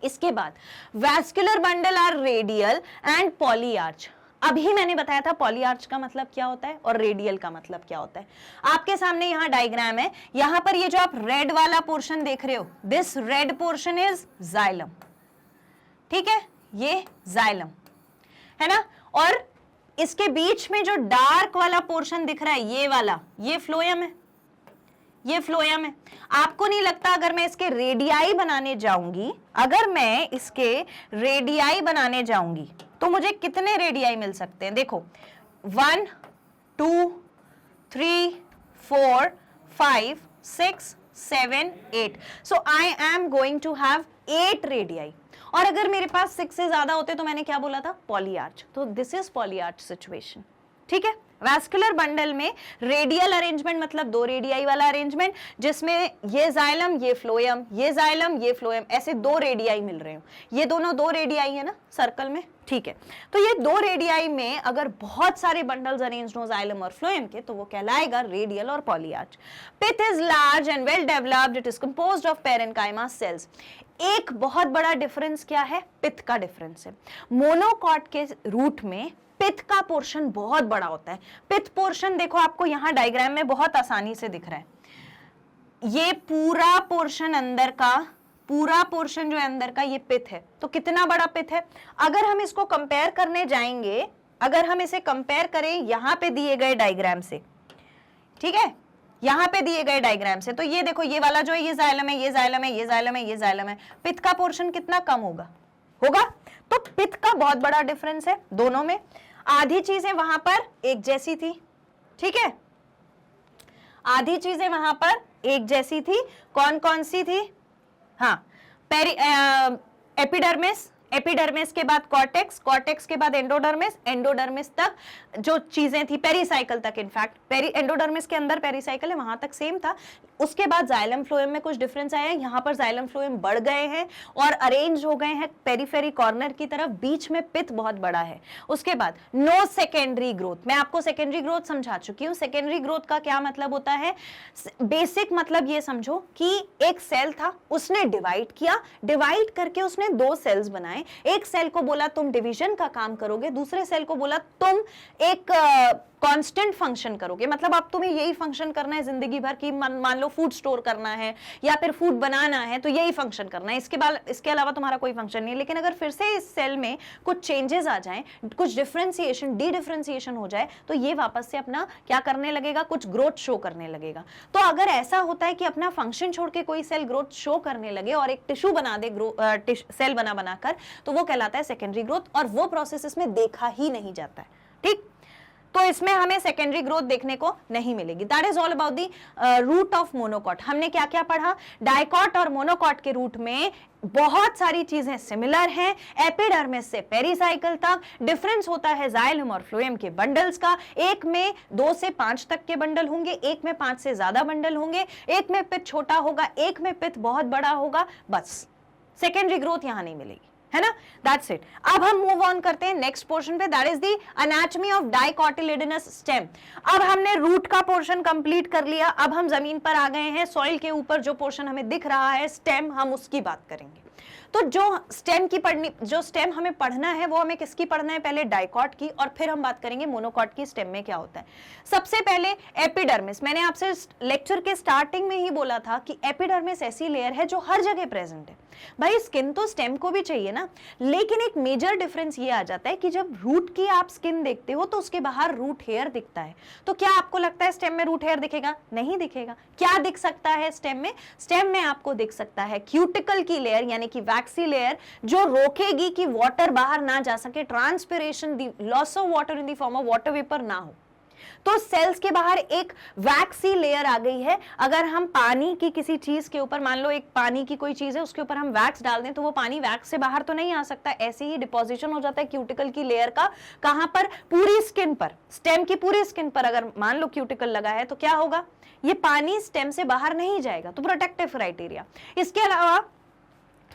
इसके बाद vascular bundle are radial and polyarch. अभी मैंने बताया था पॉलीआर्च का मतलब क्या होता है और रेडियल का मतलब क्या होता है। आपके सामने यहां डायग्राम है, यहां पर ये जो आप रेड वाला पोर्शन देख रहे हो, this red portion is xylem. ठीक है, ये जाइलम है ना, और इसके बीच में जो डार्क वाला पोर्शन दिख रहा है ये वाला, ये फ्लोएम है, ये फ्लोएम है। आपको नहीं लगता अगर मैं इसके रेडियाई बनाने जाऊंगी, अगर मैं इसके रेडियाई बनाने जाऊंगी तो मुझे कितने रेडियाई मिल सकते हैं? देखो 1 2 3 4 5 6 7 8, so I am going to have 8 radii. और अगर मेरे पास 6 से ज्यादा होते तो मैंने क्या बोला था? पॉलीआर्च। तो दिस इज पॉलीआर्च सिचुएशन। ठीक है, वैस्कुलर बंडल में रेडियल अरेंजमेंट मतलब 2 रेडियाई वाला अरेंजमेंट, जिसमें ये जाइलम, ये फ्लोएम, ये जाइलम, ये फ्लोएम, ऐसे 2 रेडियाई मिल रहे हो। ये दोनों 2 रेडियाई है ना सर्कल में। ठीक है, तो ये 2 रेडियाई में अगर बहुत सारे बंडल्स अरेंज्ड हो जाइलम और फ्लोएम के, तो वो कहलाएगा रेडियल और polyarch. Pith is large and well developed, it is composed of parenchyma cells. एक बहुत बड़ा डिफरेंस क्या है? पिथ का डिफरेंस है। मोनोकॉट के रूट में पिथ का पोर्शन बहुत बड़ा होता है। पिथ पोर्शन देखो आपको यहां डायग्राम में बहुत आसानी से दिख रहा है। ये पूरा पोर्शन अंदर का, पूरा पोर्शन जो है अंदर का, ये पिथ है। तो कितना बड़ा पिथ है? अगर हम इसको कंपेयर करने जाएंगे, अगर हम इसे कंपेयर करें यहां पे दिए गए डायग्राम से, ठीक है, यहां पे दिए गए डायग्राम से, तो ये देखो ये वाला जो है ये जाइलम है, ये जाइलम है, ये जाइलम है, ये जाइलम है। पिथ का पोर्शन कितना कम होगा? तो पिथ का बहुत बड़ा डिफरेंस है दोनों में। आधी चीजें वहां पर एक जैसी थी, ठीक है, आधी चीजें वहां पर एक जैसी थी। कौन कौन सी थी? हाँ, एपिडर्मिस, एपिडर्मिस के बाद कॉर्टेक्स, कॉर्टेक्स के बाद एंडोडर्मिस, एंडोडर्मिस तक जो चीजें थी, पेरिसाइकल तक, इनफैक्ट एंडोडर्मिस के अंदर पेरिसाइकल है, वहां तक सेम था। उसके बाद जाइलम फ्लोएम में कुछ डिफरेंस आया है, यहां पर जाइलम फ्लोएम बढ़ गए हैं और अरेंज हो गए हैं पेरीफेरी कॉर्नर की तरफ, बीच में पिथ बहुत बड़ा है। उसके बाद नो सेकेंडरी ग्रोथ, मैं आपको सेकेंडरी ग्रोथ समझा चुकी हूं। सेकेंडरी ग्रोथ का क्या मतलब होता है? बेसिक मतलब ये समझो कि एक सेल था, उसने डिवाइड किया, डिवाइड करके उसने 2 सेल्स बनाए। एक सेल को बोला तुम डिवीजन का काम करोगे, दूसरे सेल को बोला तुम एक कांस्टेंट फंक्शन करोगे। मतलब अब तुम्हें यही फंक्शन करना है जिंदगी भर की, मान लो फूड स्टोर करना है या फिर फूड बनाना है, तो यही फंक्शन करना है, इसके अलावा तुम्हारा कोई फंक्शन नहीं है। लेकिन अगर फिर से इस सेल में कुछ चेंजेस आ जाएं, कुछ डिफरेंशिएशन, डी डिफरेंशिएशन हो जाए, तो ये वापस से अपना क्या करने लगेगा? कुछ ग्रोथ शो करने लगेगा। तो अगर ऐसा होता है कि अपना फंक्शन छोड़ के कोई सेल ग्रोथ शो करने लगे और एक टिश्यू बना दे सेल बनाकर, तो वो कहलाता है सेकेंडरी ग्रोथ, और वो प्रोसेस इसमें देखा ही नहीं जाता है। ठीक, तो इसमें हमें सेकेंडरी ग्रोथ देखने को नहीं मिलेगी। That is all about the root of monocot. हमने क्या क्या पढ़ा? डाइकॉट और मोनोकॉट के रूट में बहुत सारी चीजें सिमिलर हैं, एपिडर्मिस से पेरिसाइकल तक। डिफरेंस होता है जाइलम और फ्लोएम के बंडल्स का, एक में 2 से 5 तक के बंडल होंगे, एक में 5 से ज्यादा बंडल होंगे, एक में पिथ छोटा होगा, एक में पिथ बहुत बड़ा होगा। बस सेकेंडरी ग्रोथ यहां नहीं मिलेगी, है ना? That's it. अब हम मूव ऑन करते हैं नेक्स्ट पोर्शन पे, that is the anatomy of dicotyledonous stem. अब हमने रूट का पोर्शन कंप्लीट कर लिया, अब हम जमीन पर आ गए हैं, सॉइल के ऊपर जो पोर्शन हमें दिख रहा है स्टेम, हम उसकी बात करेंगे। तो जो स्टेम हमें पढ़ना है वो हमें किसकी पढ़ना है? पहले डाइकॉट की, और फिर हम बात करेंगे मोनोकॉट की स्टेम में क्या होता है। सबसे पहले एपिडर्मिस। मैंने आपसे लेक्चर के स्टार्टिंग में ही बोला था कि एपिडर्मिस ऐसी लेयर है जो हर जगह प्रेजेंट है। भाई स्किन तो स्टेम को भी चाहिए ना, लेकिन एक मेजर डिफरेंस ये आ जाता है कि जब रूट की आप स्किन देखते हो तो उसके बाहर रूट हेयर दिखता है। तो क्या आपको लगता है स्टेम में रूट हेयर दिखेगा? नहीं दिखेगा। क्या दिख सकता है स्टेम में? स्टेम में आपको दिख सकता है क्यूटिकल की लेयर, यानी कि वैक्सी लेयर, जो रोकेगी कि वाटर बाहर ना जा सके, transpiration, loss of water in the form of water vapour ना हो। तो सेल्स के बाहर एक वैक्सी लेयर आ गई है। अगर हम पानी की किसी चीज के ऊपर, मान लो एक पानी की कोई चीज है, उसके ऊपर हम वैक्स डाल दें तो वो पानी वैक्स से बाहर तो नहीं आ सकता, ऐसे ही डिपोजिशन हो जाता है क्यूटिकल की लेयर का। कहां पर? पूरी स्किन पर, स्टेम की पूरी स्किन पर अगर मान लो क्यूटिकल लगा है तो क्या होगा, ये पानी स्टेम से बाहर नहीं जाएगा, तो प्रोटेक्टिव क्राइटेरिया। इसके अलावा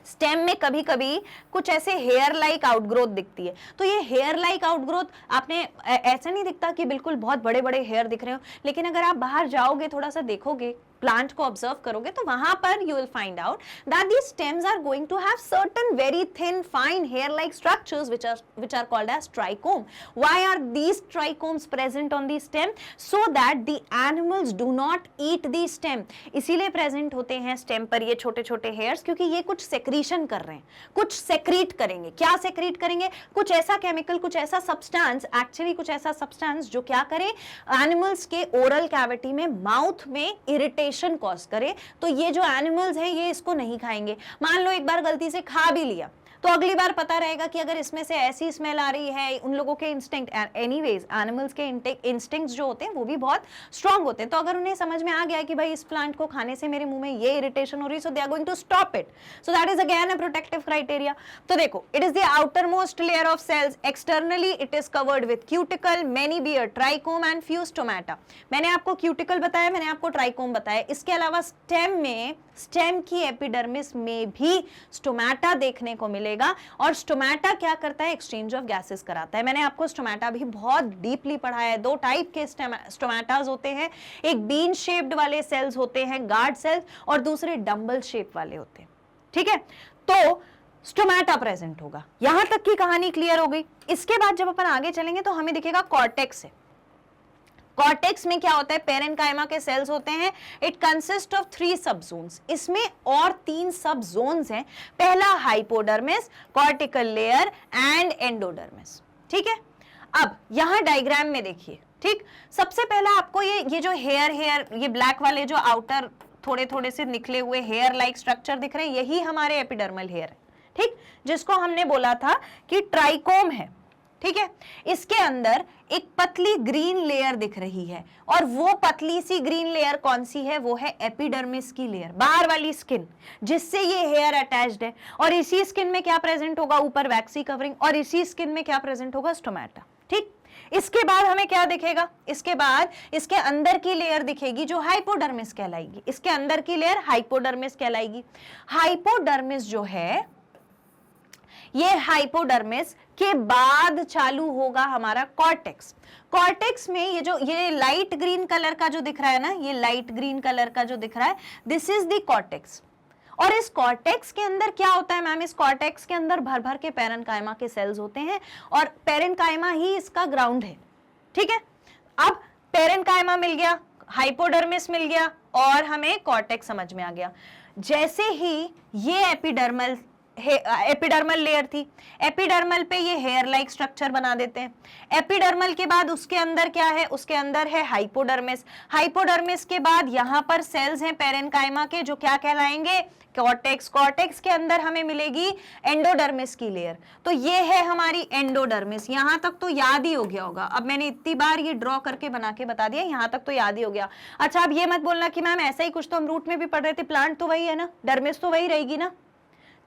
स्टेम में कभी कभी कुछ ऐसे हेयर लाइक आउटग्रोथ दिखती है, तो ये हेयर लाइक आउटग्रोथ आपने ऐसा नहीं दिखता कि बिल्कुल बहुत बड़े बड़े हेयर दिख रहे हो, लेकिन अगर आप बाहर जाओगे, थोड़ा सा देखोगे, प्लांट को ऑब्जर्व करोगे, तो वहां पर you will find out that these stems are going to have certain very thin fine hair like structures which are called as trichome. Why are these trichomes present on the stem? So that the animals do not eat the stem. इसीलिए present होते हैं stem पर ये छोटे छोटे hairs, क्योंकि ये कुछ सेक्रीशन कर रहे हैं, कुछ सेक्रीट करेंगे। क्या सेक्रीट करेंगे? कुछ ऐसा केमिकल, कुछ ऐसा सब्सटेंस, एक्चुअली कुछ ऐसा सब्सटेंस जो क्या करे, एनिमल्स के ओरल कैविटी में, माउथ में इरिटेशन कॉज करे। तो ये जो एनिमल्स हैं ये इसको नहीं खाएंगे। मान लो एक बार गलती से खा भी लिया, तो अगली बार पता रहेगा कि अगर इसमें से ऐसी स्मेल आ रही है, उन लोगों के इंस्टिंक्ट, एनीवेज एनिमल्स के इंस्टिंक्ट्स जो होते हैं वो भी बहुत स्ट्रांग होते हैं। तो अगर उन्हें समझ में आ गया कि भाई इस प्लांट को खाने से मेरे मुंह में ये इरिटेशन हो रही है, so they are going to stop it. So that is again a protective criteria. तो देखो, it is the outermost layer of cells, externally it is covered with cuticle, many bear, trichome and few stomata. मैंने आपको cuticle बताया, मैंने आपको trichome बताया। इसके अलावा स्टेम में, स्टेम की एपिडर्मिस में भी स्टोमेटा देखने को मिलेगा। और स्टोमेटा क्या करता है? एक्सचेंज ऑफ गैसेस कराता है। मैंने आपको स्टोमेटा भी बहुत डीपली पढ़ाया है। दो टाइप के स्टोमेटास होते हैं, एक बीन शेप्ड वाले सेल्स होते हैं, गार्ड सेल्स, और दूसरे डंबल शेप वाले होते हैं। ठीक है, तो स्टोमेटा प्रेजेंट होगा। यहां तक की कहानी क्लियर हो गई। इसके बाद जब अपन आगे चलेंगे तो हमें दिखेगा कॉर्टेक्स है। कॉर्टेक्स में क्या होता है? पेरेन्काइमा के सेल्स होते हैं। इट कंसिस्ट ऑफ 3 सब जोन्स। इसमें और 3 सब जोन्स हैं। पहला hypodermis, cortical layer and endodermis. ठीक है, अब यहां डायग्राम में देखिए। ठीक, सबसे पहला आपको ये जो हेयर ये ब्लैक वाले जो आउटर थोड़े थोड़े से निकले हुए हेयर लाइक स्ट्रक्चर दिख रहे हैं, यही हमारे एपिडर्मल हेयर है। ठीक, जिसको हमने बोला था कि ट्राइकोम है। ठीक है, इसके अंदर एक पतली ग्रीन लेयर दिख रही है, और वो पतली सी ग्रीन लेयर कौन सी है? वो है एपिडर्मिस की लेयर, बाहर वाली स्किन, जिससे ये हेयर अटैच्ड है। और इसी स्किन में क्या प्रेजेंट होगा? ऊपर वैक्सी कवरिंग, और इसी स्किन में क्या प्रेजेंट होगा? स्टोमेटा। ठीक, इसके बाद हमें क्या दिखेगा? इसके बाद इसके अंदर की लेयर दिखेगी जो हाइपोडर्मिस कहलाएगी। इसके अंदर की लेयर हाइपोडर्मिस कहलाएगी। हाइपोडर्मिस जो है, ये हाइपोडर्मिस के बाद चालू होगा हमारा कॉर्टेक्स। कॉर्टेक्स में ये लाइट ग्रीन कलर का जो दिख रहा है ना, ये लाइट ग्रीन कलर का जो दिख रहा है, दिस इज द कॉर्टेक्स। और इस कॉर्टेक्स के अंदर क्या होता है मैम? इस कॉर्टेक्स के अंदर भर भर के पेरेन्काइमा के सेल्स होते हैं, और पेरेन्काइमा ही इसका ग्राउंड है। ठीक है, अब पेरेन्काइमा मिल गया, हाइपोडर्मिस मिल गया, और हमें कॉर्टेक्स समझ में आ गया। जैसे ही ये एपिडर्मल लेयर थी, एपिडर्मल पे ये हेयर लाइक स्ट्रक्चर बना देते हैं। एपिडर्मल के बाद उसके अंदर क्या है? उसके अंदर है हाइपोडर्मिस। हाइपोडर्मिस के बाद यहाँ पर सेल्स हैं पेरेन्काइमा के, जो क्या कहलाएंगे? कॉर्टेक्स। कॉर्टेक्स के अंदर हमें मिलेगी एंडोडर्मिस की लेयर। तो ये है हमारी एंडोडर्मिस। यहां तक तो याद ही हो गया होगा। अब मैंने इतनी बार ये ड्रॉ करके बना के बता दिया, यहां तक तो याद ही हो गया। अच्छा, अब ये मत बोलना कि मैम ऐसा ही कुछ तो हम रूट में भी पढ़ रहे थे, प्लांट तो वही है ना, डर्मिस तो वही रहेगी ना,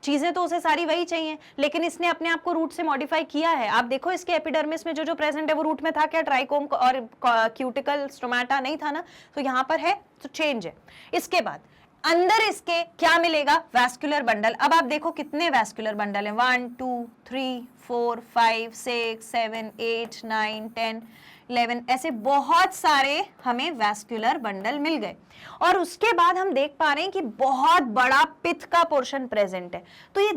चीजें तो उसे सारी वही चाहिए, लेकिन इसने अपने आप को रूट से मॉडिफाई किया है। आप देखो इसके एपिडर्मिस में जो प्रेजेंट है वो रूट में था क्या? ट्राइकोम और क्यूटिकल, स्टोमेटा नहीं था ना, तो यहाँ पर है, तो चेंज है। इसके बाद अंदर इसके क्या मिलेगा? Vascular bundle. अब आप देखो कितने वैस्कुलर बंडल हैं, 1 2 3 4 5 6 7 8 9 10 11, ऐसे बहुत सारे हमें वैस्कुलर बंडल मिल गए। और उसके बाद हम देख पा रहे हैं कि बहुत बड़ा पिथ का पोर्शन प्रेजेंट है। तो ये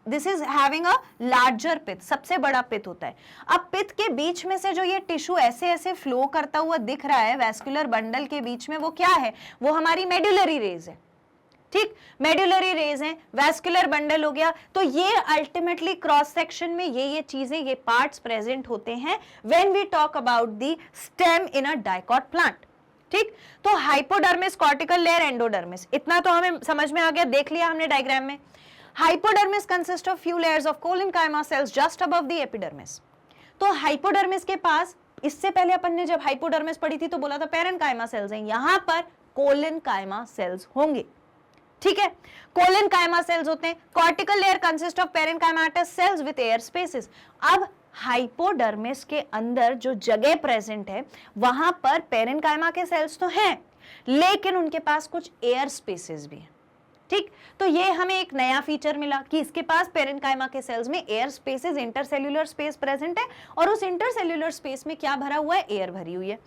this is having a larger pith, सबसे बड़ा पिथ होता है। अब पिथ के बीच में से जो ये टिश्यू ऐसे ऐसे फ्लो करता हुआ दिख रहा है वैस्कुलर बंडल के बीच में, वो क्या है? वो हमारी मेडुलरी रेज है। ठीक, मेडुलरी रेज है, वैस्कुलर बंडल हो गया। तो ये अल्टीमेटली क्रॉस सेक्शन में ये चीजें, ये पार्ट्स प्रेजेंट होते हैं when we talk about the stem in a dicot plant. ठीक, तो हाइपोडर्मिस, कॉर्टिकल लेयर, एंडोडर्मिस, इतना तो हमें समझ में आ गया, देख लिया हमने डायग्राम में। Hypodermis consist of few layers of collenchyma cells just above the epidermis. तो हाइपोडर्मिस के पास इससे पहले अपन ने जब हाइपोडर्मिस पढ़ी थी तो बोला था पेरेन्काइमा सेल्स हैं, यहां पर कोलेनकाइमा सेल्स होंगे, ठीक है। कोलेनकाइमा सेल्स होते हैं। Cortical layer consist of parenchymatous cells with air spaces. अब हाइपोडर्मिस के अंदर जो जगह प्रेजेंट है वहां पर पेरेन्काइमा के सेल्स तो हैं, लेकिन उनके पास कुछ एयर स्पेसेस भी हैं, ठीक। तो ये हमें एक नया फीचर मिला कि इसके पास पेरेन्काइमा के सेल्स में air spaces, intercellular space present है, और उस इंटरसेल्यूलर स्पेस में क्या भरा हुआ है, एयर भरी हुई है।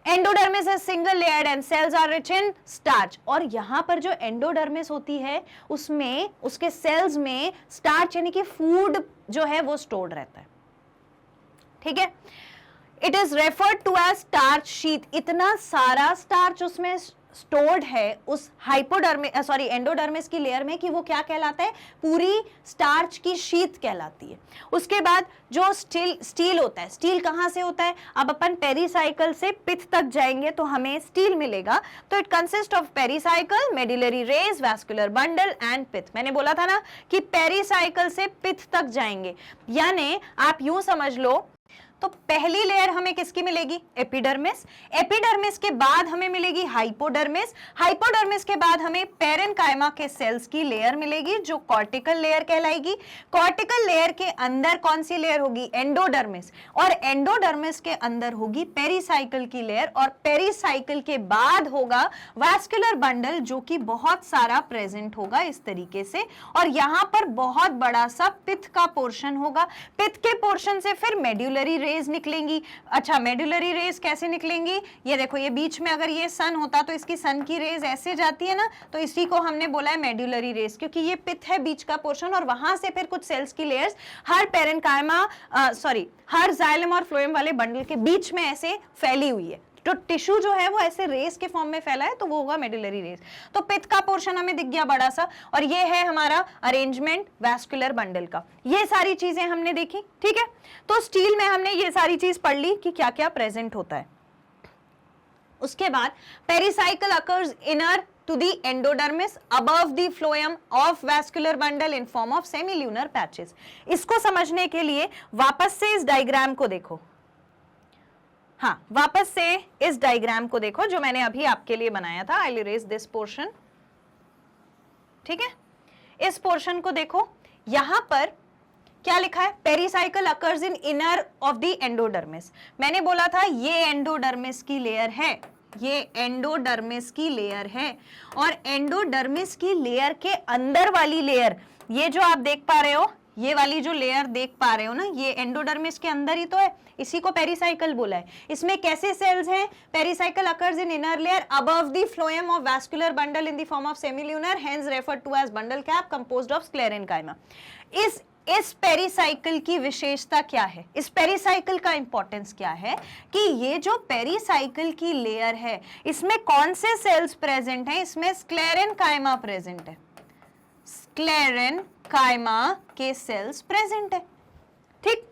Endodermis is single layered and cells are rich in starch. और यहां पर जो एंडोडर्मिस होती है उसमें, उसके सेल्स में स्टार्च यानी कि फूड जो है वो स्टोर्ड रहता है, ठीक है। It is referred to as starch sheath. इतना सारा स्टार्च उसमें स्टोर्ड है उस हाइपोडर्मिस एंडोडर्मिस की लेयर में कि वो क्या कहलाता है, पूरी स्टार्च की शीट कहलाती है। उसके बाद जो स्टील होता है, स्टील कहां से होता है, अब अपन पेरीसाइकल से पिथ तक जाएंगे तो हमें स्टील मिलेगा। तो it consist of pericycle, medullary rays, vascular bundle and pith. मैंने बोला था ना कि पेरीसाइकल से पिथ तक जाएंगे, यानी आप यूं समझ लो, तो पहली लेयर हमें किसकी मिलेगी, एपिडर्मिस। एपिडर्मिस के बाद हमें मिलेगी हाइपोडर्मिस। हाइपोडर्मिस के बाद हमें पेरेन्काइमा के सेल्स की लेयर मिलेगी जो कॉर्टिकल लेयर कहलाएगी। कॉर्टिकल लेयर के अंदर कौन सी लेयर होगी, एंडोडर्मिस, और एंडोडर्मिस के अंदर होगी पेरीसाइकल की लेयर, और पेरीसाइकल के बाद होगा वैस्कुलर बंडल जो कि बहुत सारा प्रेजेंट होगा इस तरीके से, और यहां पर बहुत बड़ा सा पिथ का पोर्शन होगा। पिथ के पोर्शन से फिर मेड्यूलरी रेज निकलेंगी। अच्छा, मेडुलरी रेज कैसे निकलेंगी, ये देखो, ये बीच में अगर ये सन होता तो इसकी सन की रेज ऐसे जाती है ना, तो इसी को हमने बोला है मेडुलरी रेज, क्योंकि ये पिथ है बीच का पोर्शन, और वहां से फिर कुछ सेल्स की लेयर्स हर पेरेन्काइमा हर जाइलम और फ्लोएम वाले बंडल के बीच में ऐसे फैली हुई है। तो टिश्यू जो है वो ऐसे रेस के फॉर्म में फैला है, तो वो होगा मेडुलरी रेस। तो पिथ का पोर्शन हमें दिख गया बड़ा सा, और ये है हमारा अरेंजमेंट वैस्कुलर बंडल का। ये सारी चीजें हमने देखी, ठीक है। तो स्टील में हमने ये सारी चीज पढ़ ली कि क्या क्या प्रेजेंट होता है। उसके बाद pericycle occurs inner to the endodermis above the phloem of vascular bundle in form of semilunar patches। इसको समझने के लिए वापस से इस डायग्राम को देखो, हाँ, वापस से इस डायग्राम को देखो जो मैंने अभी आपके लिए बनाया था। I will erase this portion, ठीक है। इस पोर्शन को देखो, यहां पर क्या लिखा है, pericycle occurs in inner of the endodermis. मैंने बोला था ये एंडोडर्मिस की लेयर है, ये एंडोडर्मिस की लेयर है, और एंडोडर्मिस की लेयर के अंदर वाली लेयर, ये जो आप देख पा रहे हो, ये वाली जो लेयर देख पा रहे हो ना, ये एंडोडर्मिस के अंदर ही तो है, इसी को पेरीसाइकल बोला है। इसमें कैसे सेल्स हैं, pericycle occurs in inner layer above the phloem of vascular bundle in the form of semilunar, hence referred to as bundle cap composed of sclerenchyma. इस पेरीसाइकल की विशेषता क्या है, इस पेरीसाइकल का इंपॉर्टेंस क्या है कि ये जो पेरीसाइकल की लेयर है इसमें कौन से सेल्स प्रेजेंट हैं, इसमें स्क्लेरेन्काइमा प्रेजेंट है, स्क्लेरेन्काइमा के सेल्स प्रेजेंट है, ठीक।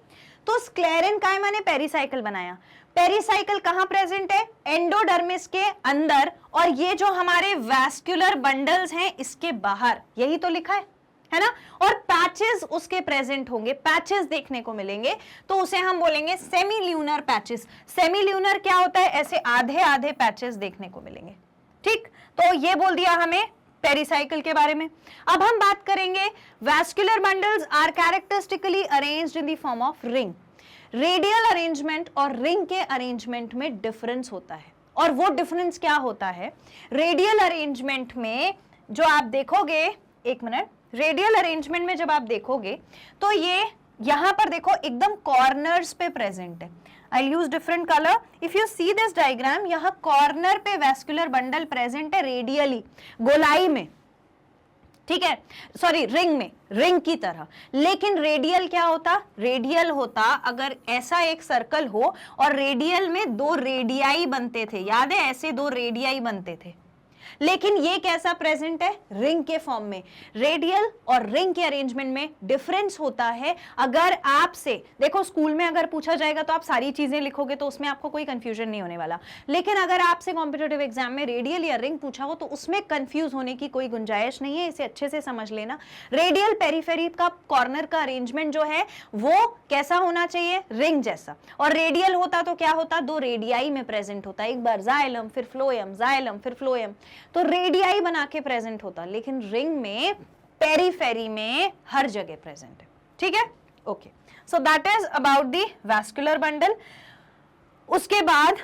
तो स्क्लेरेन्काइमा ने पेरीसाइकल बनाया। पेरीसाइकल कहां प्रेजेंट है, एंडोडर्मिस के अंदर, और ये जो हमारे वैस्कुलर बंडल्स हैं इसके बाहर, यही तो लिखा है ना। और पैचेस उसके प्रेजेंट होंगे, पैचेस देखने को मिलेंगे, तो उसे हम बोलेंगे सेमील्यूनर पैचेस। सेमील्यूनर क्या होता है, ऐसे आधे आधे पैचेस देखने को मिलेंगे, ठीक। तो ये बोल दिया हमें पेरीसाइकल के बारे में। अब हम बात करेंगे vascular bundles are characteristically arranged in the form of ring. Radial arrangement और रिंग के अरेंजमेंट में डिफरेंस होता है, और वो डिफरेंस क्या होता है, रेडियल अरेंजमेंट में जो आप देखोगे, एक मिनट, रेडियल अरेंजमेंट में जब आप देखोगे तो ये यहां पर देखो एकदम कॉर्नर्स पे प्रेजेंट है। I'll use different color. If you see this diagram, यहाँ कॉर्नर पे वैस्कुलर बंडल प्रेजेंट है रेडियली, गोलाई में, ठीक है, सॉरी रिंग में, रिंग की तरह। लेकिन रेडियल क्या होता, रेडियल होता अगर ऐसा एक सर्कल हो और रेडियल में दो रेडियाई बनते थे, याद है, ऐसे दो रेडियाई बनते थे। लेकिन ये कैसा प्रेजेंट है, रिंग के फॉर्म में। रेडियल और रिंग के अरेंजमेंट में डिफरेंस होता है। अगर आपसे देखो स्कूल में अगर पूछा जाएगा तो आप सारी चीजें लिखोगे तो उसमें आपको कोई कंफ्यूजन नहीं होने वाला, लेकिन अगर आपसे कॉम्पिटिटिव एग्जाम में रेडियल या रिंग पूछा हो तो उसमें कंफ्यूज होने की कोई गुंजाइश नहीं है, इसे अच्छे से समझ लेना। रेडियल पेरिफेरी का कॉर्नर का अरेंजमेंट जो है वो कैसा होना चाहिए, रिंग जैसा, और रेडियल होता तो क्या होता, दो रेडियाई में प्रेजेंट होता, एक बार जाइलम फिर फ्लोएम, जाइलम फिर फ्लोएम, तो रेडियाई बना के प्रेजेंट होता, लेकिन रिंग में पेरिफेरी में हर जगह प्रेजेंट है। ठीक है, okay, so that is about the vascular bundle. उसके बाद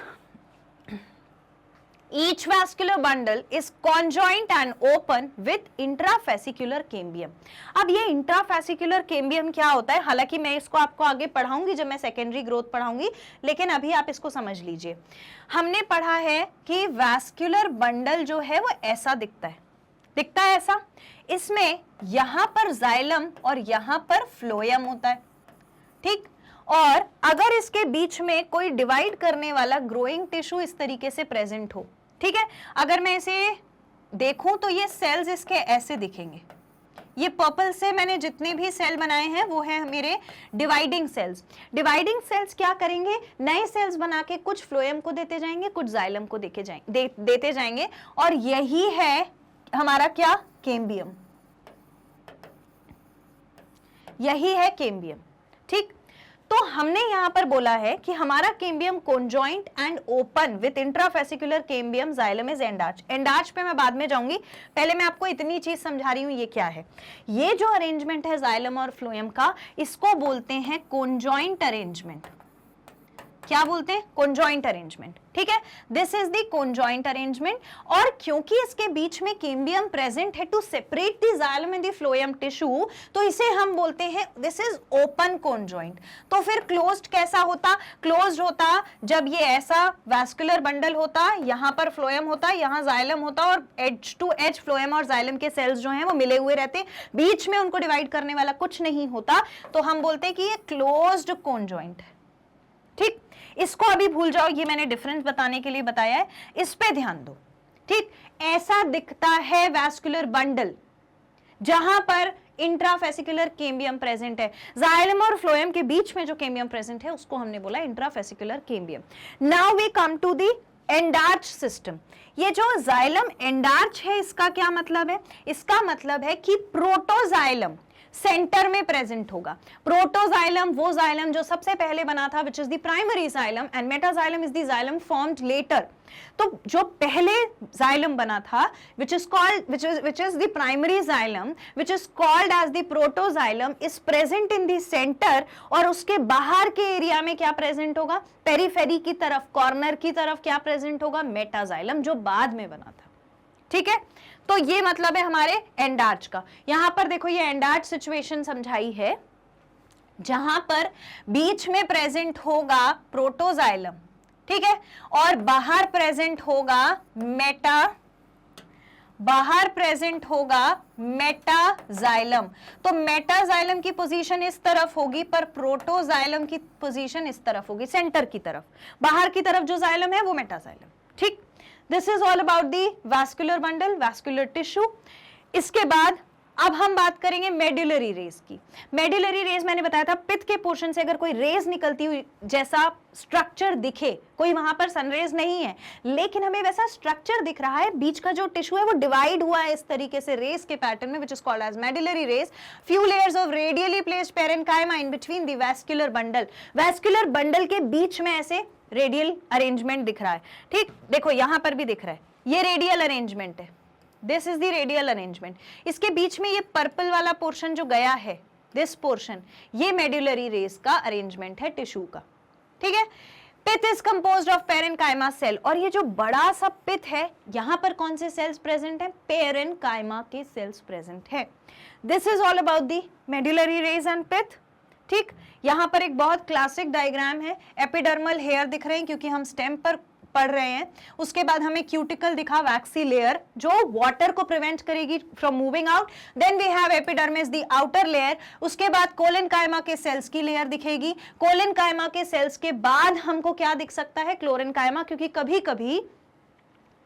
each vascular bundle is conjoint and open with intrafascicular cambium। अब ये इंट्राफेसिकुलर कैम्बियम क्या होता है, हालांकि मैं इसको आपको आगे पढ़ाऊंगी जब मैं सेकेंडरी ग्रोथ पढ़ाऊंगी, लेकिन अभी आप इसको समझ लीजिए। हमने पढ़ा है कि वैस्कुलर बंडल जो है वो ऐसा दिखता है ऐसा, इसमें यहां पर जाइलम और यहां पर फ्लोएम होता है, ठीक, और अगर इसके बीच में कोई डिवाइड करने वाला ग्रोइंग टिश्यू इस तरीके से प्रेजेंट हो, ठीक है, अगर मैं इसे देखूं तो ये सेल्स इसके ऐसे दिखेंगे। ये पर्पल से मैंने जितने भी सेल बनाए हैं वो है मेरे डिवाइडिंग सेल्स। डिवाइडिंग सेल्स क्या करेंगे, नए सेल्स बना के कुछ फ्लोएम को देते जाएंगे, कुछ जाइलम को देते जाएंगे, और यही है हमारा क्या, कैम्बियम, यही है कैम्बियम। ठीक, तो हमने यहां पर बोला है कि हमारा cambium conjoint and open with intrafascicular cambium, xylem is endarch. Endarch पे मैं बाद में जाऊंगी, पहले मैं आपको इतनी चीज समझा रही हूं ये क्या है। ये जो अरेंजमेंट है जाइलम और फ्लोएम का, इसको बोलते हैं कॉन्जॉइंट अरेंजमेंट। क्या बोलते हैं, कॉन्जॉइंट अरेंजमेंट। ठीक है, this is the conjoint arrangement, और क्योंकि इसके बीच में कैम्बियम प्रेजेंट है to separate the xylem and the phloem tissue, तो इसे हम बोलते हैं दिस इज ओपन कॉन्जॉइंट। तो फिर क्लोज्ड कैसा होता, क्लोज्ड होता जब ये ऐसा वैस्कुलर बंडल होता, यहां पर फ्लोएम होता, यहां जाइलम होता, और एज टू एज फ्लोएम और जाइलम के सेल्स जो हैं वो मिले हुए रहते, बीच में उनको डिवाइड करने वाला कुछ नहीं होता, तो हम बोलते हैं कि ये क्लोज्ड कॉन्जॉइंट है। ठीक, इसको अभी भूल जाओ, ये मैंने डिफरेंस बताने के लिए बताया है, इस पे ध्यान दो। ठीक, ऐसा दिखता है वैस्कुलर बंडल जहां पर इंट्राफेसिकुलर कैम्बियम प्रेजेंट है। जाइलम और फ्लोएम के बीच में जो कैम्बियम प्रेजेंट है उसको हमने बोला intrafascicular cambium. Now we come to the endarch system. ये जो जाइलम एंडार्च है, इसका क्या मतलब है, इसका मतलब है कि प्रोटोजाइलम सेंटर में प्रेजेंट होगा। प्रोटोजाइलम वो जाइलम जो सबसे पहले बना था, which is the primary xylem, and metaxylem is the xylem formed later. तो जो पहले जाइलम बना था, which is the primary xylem, which is called as the protoxylem, is present in the centre, और उसके बाहर के एरिया में क्या प्रेजेंट होगा, पेरिफेरी की तरफ, कॉर्नर की तरफ क्या प्रेजेंट होगा, मेटाजाइलम, जो बाद में बना था। ठीक है, तो ये मतलब है हमारे एंडार्च का। यहां पर देखो ये एंडार्च सिचुएशन समझाई है, जहां पर बीच में प्रेजेंट होगा प्रोटोजाइलम, ठीक है, और बाहर प्रेजेंट होगा मेटाजाइलम। तो मेटाजाइलम की पोजीशन इस तरफ होगी, पर प्रोटोजाइलम की पोजीशन इस तरफ होगी, सेंटर की तरफ। बाहर की तरफ जो जाइलम है वो मेटाजाइलम। ठीक, this is all about the vascular bundle, vascular tissue. इसके बाद अब हम बात करेंगे मेडुलरी रेज की। मेडुलरी रेज मैंने बताया था, पित्त के पोर्शन से अगर कोई रेज निकलती हुई जैसा स्ट्रक्चर दिखे, कोई वहां पर सनरेज नहीं है लेकिन हमें वैसा स्ट्रक्चर दिख रहा है, बीच का जो टिश्यू है वो डिवाइड हुआ है इस तरीके से रेज के पैटर्न में, which is called as medullary rays. Few layers of radially placed parenchyma in between the vascular bundle. Vascular bundle के बीच में ऐसे रेडियल अरेंजमेंट दिख रहा है। ठीक, देखो यहां पर भी दिख रहा है, ये रेडियल अरेंजमेंट है, this is the radial arrangement. इसके बीच में ये पर्पल वाला पोर्शन जो गया है, दिस पोर्शन, ये मेडुलरी रेज का अरेंजमेंट है टिश्यू का। ठीक है, pith is composed of parenchyma cell, और ये जो बड़ा सा पित्त है, यहां पर कौन से सेल्स प्रेजेंट है, पेरेन्काइमा के सेल्स प्रेजेंट है। This is all about the medullary rays and पित्त। ठीक, यहां पर एक बहुत क्लासिक डायग्राम है, एपिडर्मल हेयर दिख रहे हैं क्योंकि हम स्टेम पर पढ़ रहे हैं। उसके बाद हमें क्यूटिकल दिखा, वैक्सी लेयर जो वाटर को प्रिवेंट करेगी from moving out. Then we have epidermis the outer layer. उसके बाद कोलेनकाइमा के सेल्स की लेयर दिखेगी। कोलेनकाइमा के सेल्स के बाद हमको क्या दिख सकता है, क्लोरेनकाइमा, क्योंकि कभी कभी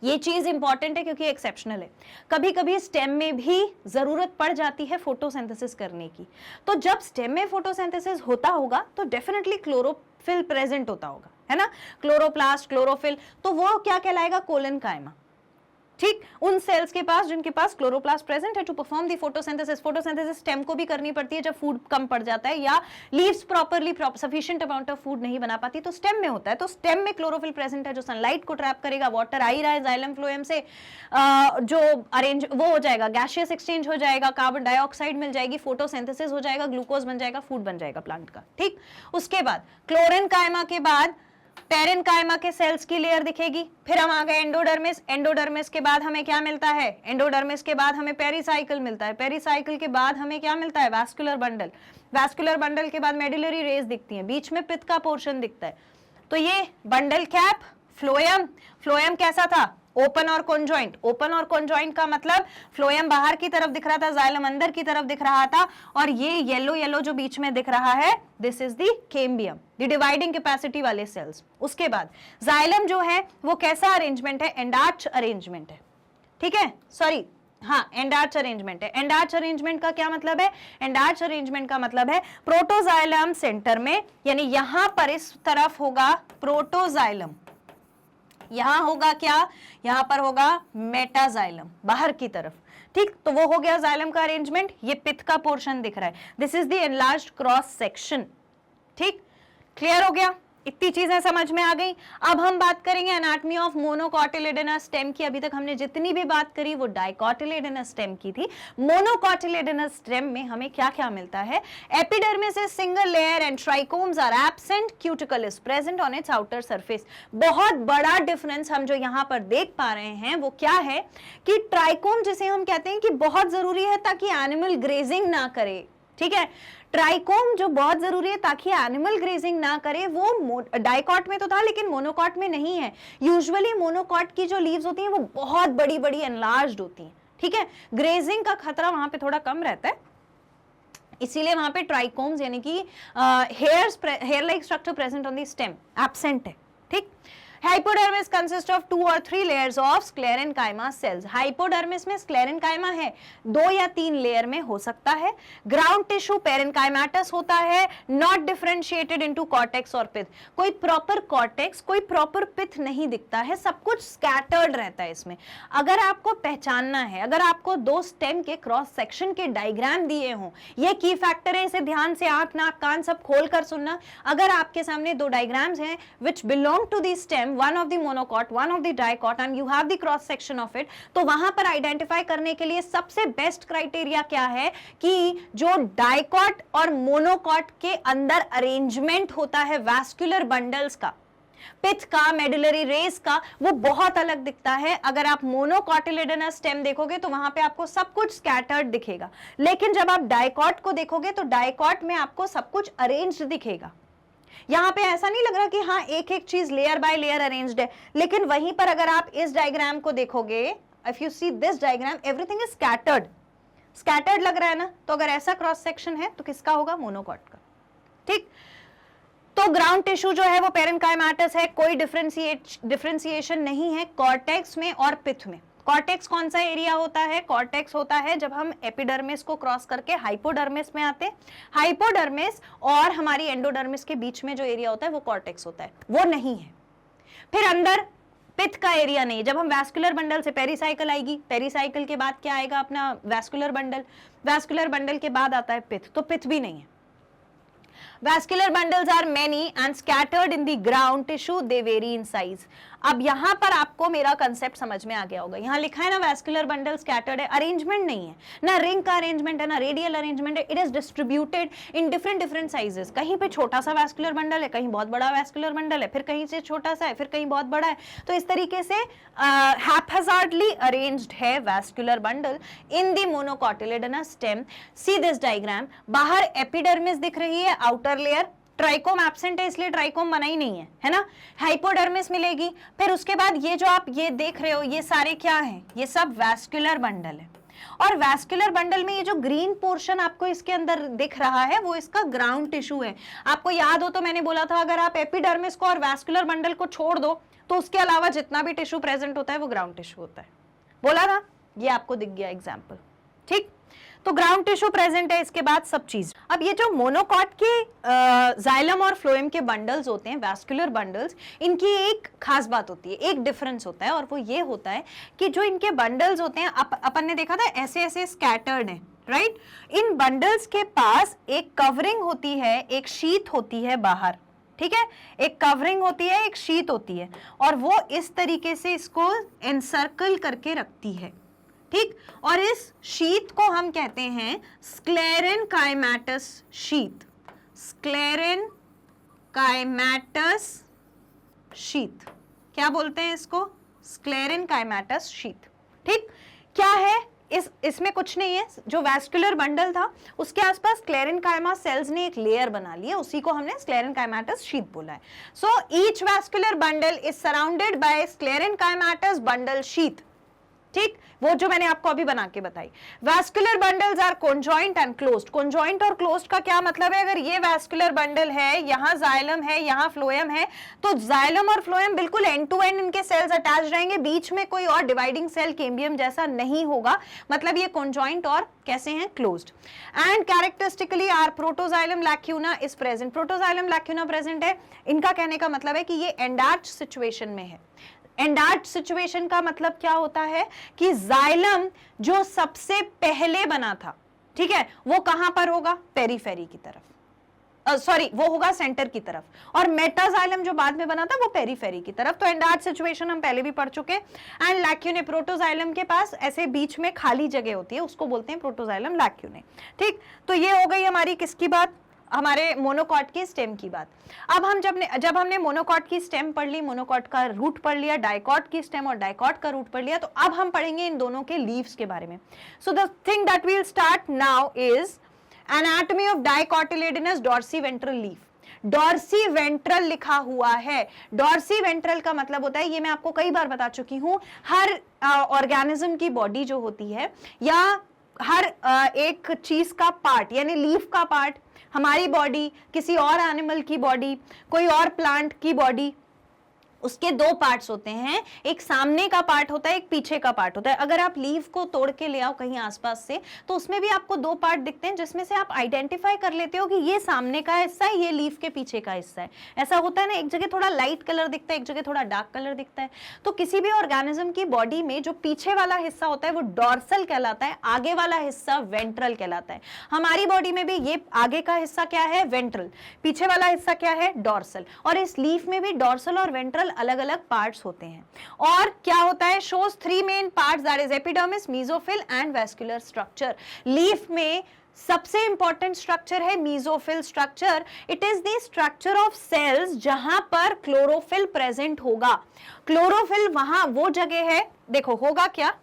ये चीज इंपॉर्टेंट है क्योंकि एक्सेप्शनल है, कभी कभी स्टेम में भी जरूरत पड़ जाती है फोटोसिंथेसिस करने की। तो जब स्टेम में फोटोसिंथेसिस होता होगा तो डेफिनेटली क्लोरोफिल प्रेजेंट होता होगा, है ना, क्लोरोप्लास्ट, क्लोरोफिल, तो वो क्या कहलाएगा, कोलन कायमा। ठीक, उन सेल्स के पास जिनके पास क्लोरोप्लास्ट प्रेजेंट है to perform the photosynthesis. Photosynthesis stem को भी करनी पड़ती है जब फूड कम पड़ जाता है या leaves properly sufficient amount of food नहीं बना पाती, तो स्टेम में होता है। तो स्टेम में क्लोरोफिल प्रेजेंट है जो सनलाइट को ट्रैप करेगा, वाटर आ ही रहा है जाइलम फ्लोएम से, जो अरेंज वो हो जाएगा, गैसियस एक्सचेंज हो जाएगा, कार्बन डाइऑक्साइड मिल जाएगी, फोटोसिंथेसिस हो जाएगा, ग्लूकोज बन जाएगा, फूड बन जाएगा प्लांट का। ठीक, उसके बाद क्लोरेन कायमा के बाद पेरेन कायमा के सेल्स की लेयर दिखेगी, फिर हम आ गए एंडोडर्मिस। एंडोडर्मिस के बाद हमें क्या मिलता है, एंडोडर्मिस के बाद हमें पेरिसाइकिल मिलता है, पेरिसाइकिल के बाद हमें क्या मिलता है, वैस्कुलर बंडल, वैस्कुलर बंडल के बाद मेडुलरी रेस दिखती है, बीच में पित्त का पोर्शन दिखता है। तो ये बंडल कैप, फ्लोएम, फ्लोएम कैसा था, ओपन और कॉन्जॉइंट। ओपन और कॉन्जॉइंट का मतलब फ्लोएम बाहर की तरफ दिख रहा था, जाइलम अंदर की तरफ दिख रहा था, और ये येलो येलो जो बीच में दिख रहा है, this is the cambium, the dividing capacity वाले सेल्स। उसके बाद जाइलम जो है वो कैसा अरेंजमेंट है, एंडार्च अरेंजमेंट है, ठीक है, सॉरी हाँ एंडार्च अरेंजमेंट है। एंडार्च अरेंजमेंट का क्या मतलब है, एंडार्च अरेंजमेंट का मतलब है प्रोटोजाइलम सेंटर में, यानी यहां पर इस तरफ होगा प्रोटोजाइलम, यहां होगा क्या, यहां पर होगा मेटाजाइलम बाहर की तरफ। ठीक, तो वो हो गया जाइलम का अरेंजमेंट। ये पित्त का पोर्शन दिख रहा है, this is the enlarged cross section. ठीक, क्लियर हो गया, इतनी चीजें समझ में आ गई। अब हम बात करेंगे एनाटॉमी ऑफ मोनोकोटिलेडोनस स्टेम की। अभी तक हमने जितनी भी बात करी वो डाइकोटिलेडोनस स्टेम की थी। मोनोकोटिलेडोनस स्टेम में हमें क्या क्या मिलता है, epidermis is single layer and trichomes are absent, cuticle is present on its outer surface. बहुत बड़ा डिफरेंस हम जो यहाँ पर देख पा रहे हैं वो क्या है कि ट्राइकोम जिसे हम कहते हैं कि बहुत जरूरी है ताकि एनिमल ग्रेजिंग ना करे, ठीक है, ट्राइकोम जो बहुत जरूरी है ताकि एनिमल ग्रेजिंग ना करे, वो डाइकॉट में तो था लेकिन मोनोकॉट में नहीं है। यूजुअली मोनोकॉट की जो लीव्स होती हैं वो बहुत बड़ी बड़ी एनलार्ज्ड होती हैं, ठीक है, ग्रेजिंग का खतरा वहां पे थोड़ा कम रहता है, इसीलिए वहां पे ट्राइकोम्स यानी कि hair like structure present on the stem absent है। ठीक, हाइपोडर्मिस कंसिस्ट ऑफ 2 और 3 layers of sclerenchyma cells. Hypodermis में स्क्लेरेनकाइमा है, 2 या 3 लेयर में हो सकता है। ग्राउंड टिश्यू पेरेनकाइमेटस होता है, नॉट डिफरेंशिएटेड इनटू कॉर्टेक्स और पिथ। कोई प्रॉपर कॉर्टेक्स, कोई प्रॉपर पिथ नहीं दिखता है, सब कुछ स्कैटर्ड रहता है इसमें। अगर आपको पहचानना है, अगर आपको 2 स्टेम के क्रॉस सेक्शन के डायग्राम दिए हों, ये की फैक्टर है, इसे ध्यान से आंख नाक कान सब खोल कर सुनना। अगर आपके सामने 2 डायग्राम्स हैं which belong to the stem, one of the monocot, one of the dicot and you have the cross section of it, तो वहां पर आइडेंटिफाई करने के लिए सबसे बेस्ट क्राइटेरिया क्या है कि जो डाइकॉट और मोनोकॉट के अंदर अरेंजमेंट होता है वैस्कुलर बंडल्स का, पिथ का, मेडुलरी रेस का, वो बहुत अलग दिखता है। अगर आप मोनोकोटिलेडोनस स्टेम देखोगे तो वहां पे आपको सब कुछ स्कैटर्ड दिखेगा, लेकिन जब आप डाइकॉट को देखोगे तो डाइकॉट में आपको सब कुछ अरेंज्ड दिखेगा। यहां पे ऐसा नहीं लग रहा कि हाँ एक एक चीज लेयर बाय लेयर अरेंज्ड है, लेकिन वहीं पर अगर आप इस डायग्राम को देखोगे, if you see this diagram, everything is scattered, scattered लग रहा है ना, तो अगर ऐसा क्रॉस सेक्शन है तो किसका होगा, मोनोकॉट का। ठीक, तो ग्राउंड टिश्यू जो है वो पेरेनकाइमेटस है, कोई डिफरेंशिएशन नहीं है कॉर्टेक्स में और पिथ में। कॉर्टेक्स कौन सा एरिया होता है, कॉर्टेक्स होता है जब हम एपिडर्मिस को क्रॉस करके हाइपोडर्मिस में आते हैं। हाइपोडर्मिस और हमारी एंडोडर्मिस के बीच में जो एरिया होता है वो कॉर्टेक्स होता है, वो नहीं है। फिर अंदर पिथ का एरिया नहीं, जब हम वैस्कुलर बंडल से पेरिसाइकिल आएगी, पेरिसाइकिल के बाद क्या आएगा अपना वैस्कुलर बंडल, वैस्कुलर बंडल के बाद आता है पिथ, तो पिथ भी नहीं है। Vascular bundles are many and scattered in the ground tissue, they vary in size. अब यहां पर आपको मेरा कंसेप्ट समझ में आ गया होगा। यहां लिखा है ना वैस्कुलर बंडल स्कैटर्ड है, अरेंजमेंट नहीं है ना, रिंग का अरेंजमेंट है ना रेडियल अरेंजमेंट है, it is distributed in different sizes. कहीं पे छोटा सा वैस्कुलर बंडल है, कहीं बहुत बड़ा वैस्कुलर बंडल है, फिर कहीं से छोटा सा है, फिर कहीं बहुत बड़ा है। तो इस तरीके से हैप्हाजार्डली अरेंज्ड है vascular bundle in the monocotyledonous stem. See this diagram, बाहर एपिडर्मिस दिख रही है, आउटर लेयर, ट्राइकोम एब्सेंट है इसलिए ट्राइकोम बना ही नहीं है ना, हाइपोडर्मिस मिलेगी। फिर उसके बाद ये जो आप ये देख रहे हो ये सारे क्या हैं, ये सब वैस्कुलर बंडल है। और वैस्कुलर बंडल में ये जो ग्रीन पोर्शन आपको इसके अंदर दिख रहा है वो इसका ग्राउंड टिश्यू है। आपको याद हो तो मैंने बोला था अगर आप एपिडर्मिस को और वैस्कुलर बंडल को छोड़ दो तो उसके अलावा जितना भी टिश्यू प्रेजेंट होता है वो ग्राउंड टिश्यू होता है। बोला था, ये आपको दिख गया एग्जाम्पल, ठीक। तो ग्राउंड टिश्यू प्रेजेंट है, इसके बाद सब चीज। अब ये जो मोनोकॉट के जाइलम और फ्लोएम के बंडल्स होते हैं, वैस्कुलर बंडल्स, इनकी एक खास बात होती है, एक डिफरेंस होता है, और वो ये होता है कि जो इनके बंडल्स होते हैं, अपन ने देखा था ऐसे ऐसे स्कैटर्ड है, राइट। इन बंडल्स के पास एक कवरिंग होती है, एक शीट होती है बाहर, ठीक है, एक कवरिंग होती है, एक शीट होती है, और वो इस तरीके से इसको एनसर्कल करके रखती है, ठीक। और इस शीट को हम कहते हैं स्क्लेरेनकाइमेटस शीट, स्क्लेरेनकाइमेटस शीट, क्या बोलते हैं इसको, स्क्लेरेनकाइमेटस शीट, ठीक। क्या है इसमें कुछ नहीं है, जो वैस्कुलर बंडल था उसके आसपास स्क्लेरेनकाइमा सेल्स ने एक लेयर बना ली है, उसी को हमने स्क्लेरेनकाइमेटस शीट बोला है। So each vascular bundle is surrounded by sclerenchymatous bundle sheath, ठीक, वो जो मैंने आपको अभी बना के बताई। Vascular bundles are conjoint and closed. Conjoint और क्लोज्ड का क्या मतलब है, अगर ये वैस्कुलर बंडल है, यहाँ जाइलम है, यहाँ फ्लोएम है, तो जाइलम और फ्लोएम बिल्कुल एंड टू एंड इनके सेल्स अटैच रहेंगे, बीच में कोई और डिवाइडिंग सेल कैम्बियम जैसा नहीं होगा, मतलब ये कॉन्जॉइंट और कैसे हैं, closed. And characteristically are protoxylem lacuna is present. Protoxylem lacuna present है, इनका कहने का मतलब है कि ये एंडार्च सिचुएशन में है। एंडार्च सिचुएशन का मतलब क्या होता है कि जाइलम जो सबसे पहले बना था, ठीक है, वो कहां पर होगा, पेरीफेरी की तरफ, सॉरी वो होगा सेंटर की तरफ, और मेटाजाइलम जो बाद में बना था वो पेरीफेरी की तरफ। तो एंडार्च सिचुएशन हम पहले भी पढ़ चुके। एंड लैक्यूने, प्रोटोजाइलम के पास ऐसे बीच में खाली जगह होती है, उसको बोलते हैं प्रोटोजाइलम लैक्यूने, ठीक। तो ये हो गई हमारी किसकी बात, हमारे मोनोकॉट की स्टेम की बात। अब हम जब हमने मोनोकॉट की स्टेम पढ़ ली, मोनोकॉट का रूट पढ़ लिया, डाइकॉट की स्टेम और डाइकॉट का रूट पढ़ लिया, तो अब हम पढ़ेंगे इन दोनों के लीव्स के बारे में। So the thing that we will start now is anatomy of dicotyledonous dorsiventral leaf. Dorsiventral लिखा हुआ है। डॉर्सी वेंट्रल का मतलब होता है, ये मैं आपको कई बार बता चुकी हूं, हर ऑर्गेनिज्म की बॉडी जो होती है, या हर एक चीज का पार्ट, यानी लीफ का पार्ट, हमारी बॉडी, किसी और एनिमल की बॉडी, कोई और प्लांट की बॉडी, उसके दो पार्ट्स होते हैं, एक सामने का पार्ट होता है, एक पीछे का पार्ट होता है। अगर आप लीफ को तोड़ के ले आओ कहीं आसपास से, तो उसमें भी आपको दो पार्ट दिखते हैं, जिसमें से आप आइडेंटिफाई कर लेते हो कि ये सामने का हिस्सा है, ये लीफ के पीछे का हिस्सा है। ऐसा होता है ना, एक जगह थोड़ा लाइट कलर दिखता है, एक जगह थोड़ा डार्क कलर दिखता है। तो किसी भी ऑर्गेनिज्म की बॉडी में जो पीछे वाला हिस्सा होता है वो डॉर्सल कहलाता है, आगे वाला हिस्सा वेंट्रल कहलाता है। हमारी बॉडी में भी ये आगे का हिस्सा क्या है, वेंट्रल, पीछे वाला हिस्सा क्या है, डॉर्सल। और इस लीफ में भी डॉर्सल और वेंट्रल अलग अलग पार्ट्स होते हैं। और क्या होता है, shows three main parts, that is epidermis, mesophyll and vascular structure. Leaf में सबसे इंपॉर्टेंट स्ट्रक्चर है mesophyll structure. It is the structure of cells जहां पर क्लोरोफिल प्रेजेंट होगा। क्लोरोफिल वहां वो जगह है, देखो होगा क्या,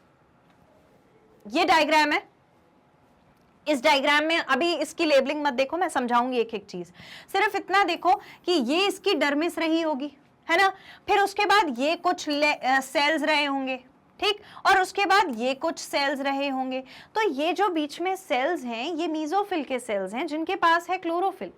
ये डायग्राम है, इस डायग्राम में अभी इसकी लेबलिंग मत देखो, मैं समझाऊंगी एक एक चीज। सिर्फ इतना देखो कि ये इसकी डर्मिस रही होगी, है ना, फिर उसके बाद ये कुछ सेल्स रहे होंगे, ठीक, और उसके बाद ये कुछ सेल्स रहे होंगे। तो ये जो बीच में सेल्स हैं, ये मेसोफिल के सेल्स हैं जिनके पास है क्लोरोफिल।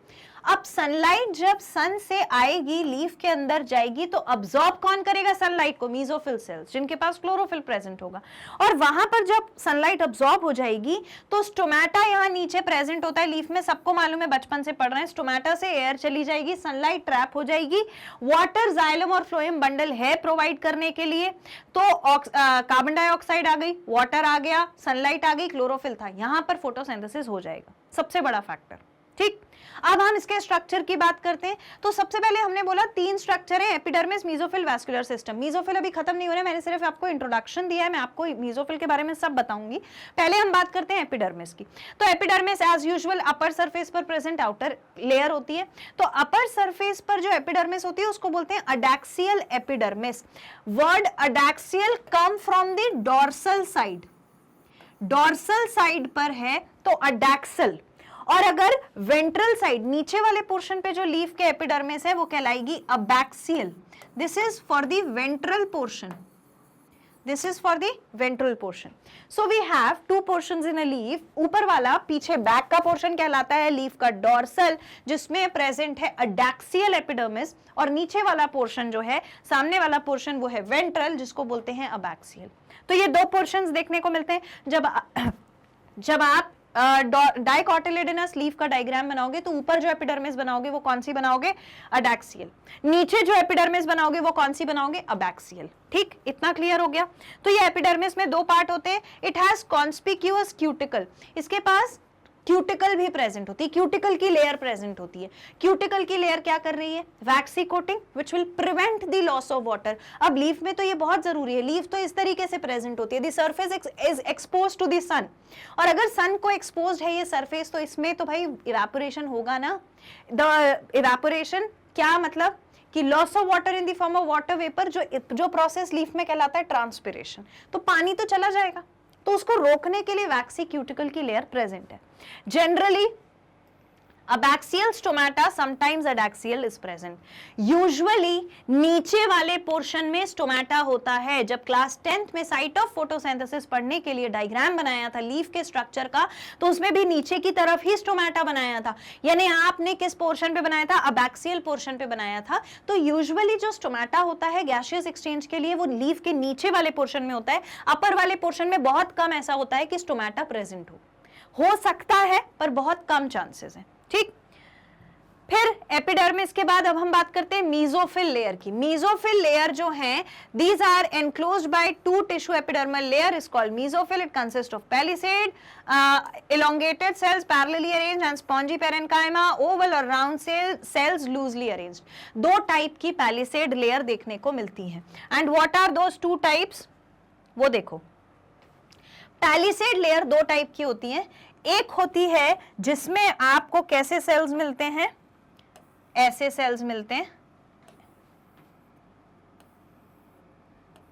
अब सनलाइट जब सन से आएगी, लीफ के अंदर जाएगी, तो अब्सॉर्ब कौन करेगा सनलाइट को, मेसोफिल सेल्स जिनके पास क्लोरोफिल प्रेजेंट होगा। और वहां पर जब सनलाइट अब्सॉर्ब हो जाएगी तो स्टोमेटा यहाँ नीचे प्रेजेंट होता है लीफ में, सबको मालूम है, बचपन से पढ़ रहे हैं। स्टोमेटा से एयर चली जाएगी, सनलाइट ट्रैप हो जाएगी, वाटर, जाइलम और फ्लोएम बंडल है प्रोवाइड करने के लिए, तो कार्बन डाइऑक्साइड आ गई, वाटर आ गया, सनलाइट आ गई, क्लोरोफिल था, यहां पर फोटोसिंथेसिस हो जाएगा, सबसे बड़ा फैक्टर, ठीक। अब हम इसके स्ट्रक्चर की बात करते हैं। तो सबसे पहले हमने बोला तीन स्ट्रक्चर है, epidermis, mesophyll, vascular system. Mesophyll अभी खत्म नहीं हो रहा है, मैंने सिर्फ आपको इंट्रोडक्शन दिया है, मैं आपको मेसोफिल के बारे में सब बताऊंगी। पहले हम बात करते हैं एपिडर्मिस की। तो epidermis as usual upper surface पर प्रेजेंट आउटर लेयर होती है। तो अपर सरफेस पर जो एपिडर्मिस होती है उसको बोलते हैं adaxial epidermis. Word adaxial come from the dorsal side, dorsal side पर है तो अडैक्सल, और अगर वेंट्रल साइड नीचे वाले पोर्शन पे जो लीफ के एपिडर्मिस है वो कहलाएगी abaxial. This is for the ventral portion, This is for the ventral portion. So we have two portions in a leaf. ऊपर वाला पीछे बैक का पोर्शन कहलाता है लीफ का डॉर्सल, जिसमें प्रेजेंट है अडैक्सियल एपिडर्मिस, और नीचे वाला पोर्शन जो है, सामने वाला पोर्शन, वो है वेंट्रल, जिसको बोलते हैं अबैक्सियल। तो ये दो पोर्शंस देखने को मिलते हैं। जब आप डाइकोटिलेडोनस लीफ का डायग्राम बनाओगे तो ऊपर जो एपिडर्मिस बनाओगे वो कौन सी बनाओगे? अडैक्सियल। नीचे जो एपिडर्मिस बनाओगे वो कौन सी बनाओगे? अबैक्सियल। ठीक, इतना क्लियर हो गया। तो ये एपिडर्मिस में दो पार्ट होते हैं। इट हैज कॉन्स्पिक्यूअस क्यूटिकल, इसके पास क्यूटिकल भी प्रेजेंट होती है, क्यूटिकल की लेयर प्रेजेंट होती है। क्यूटिकल की लेयर क्या कर रही है? Waxy coating which will prevent the loss of water. अब लीफ में तो ये बहुत जरूरी है, लीफ तो इस तरीके से प्रेजेंट होती है, the surface is expose to the sun, और अगर सन को एक्सपोज है ये सरफेस तो इसमें तो भाई इवेपोरेशन होगा ना। द इवेपोरेशन क्या मतलब कि loss of water in the form of water vapour, जो प्रोसेस लीफ में कहलाता है ट्रांसपिरेशन, तो पानी तो चला जाएगा, तो उसको रोकने के लिए वैक्सी क्यूटिकल की लेयर प्रेजेंट है। Generally abaxial stomata, sometimes adaxial is present. Usually नीचे वाले पोर्शन में स्टोमेटा होता है। जब क्लास 10th में साइट ऑफ फोटोसिंथेसिस पढ़ने के लिए डायग्राम बनाया था लीफ के स्ट्रक्चर का, तो उसमें भी नीचे की तरफ ही स्टोमेटा बनाया था। यानी आपने किस पोर्शन पे बनाया था? अबैक्सियल पोर्शन पे बनाया था। तो यूजुअली जो स्टोमेटा होता है गैसियस एक्सचेंज के लिए वो लीफ के नीचे वाले पोर्शन में होता है। अपर वाले पोर्शन में बहुत कम ऐसा होता है कि स्टोमेटा प्रेजेंट हो सकता है, पर बहुत कम चांसेस हैं। ठीक, फिर एपिडर्मिस के बाद अब हम बात करते हैं मीजोफिल लेयर की। मीजोफिल लेयर जो है, these are enclosed by two tissue epidermal layer is called mesophyll. It consist of palisade, elongated cells parallelly arranged and spongy parenchyma, oval और round cells loosely arranged। दो type की palisade layer देखने को मिलती है। And what are those two types? वो देखो, palisade layer दो टाइप की होती है। एक होती है जिसमें आपको कैसे सेल्स मिलते हैं? ऐसे सेल्स मिलते हैं,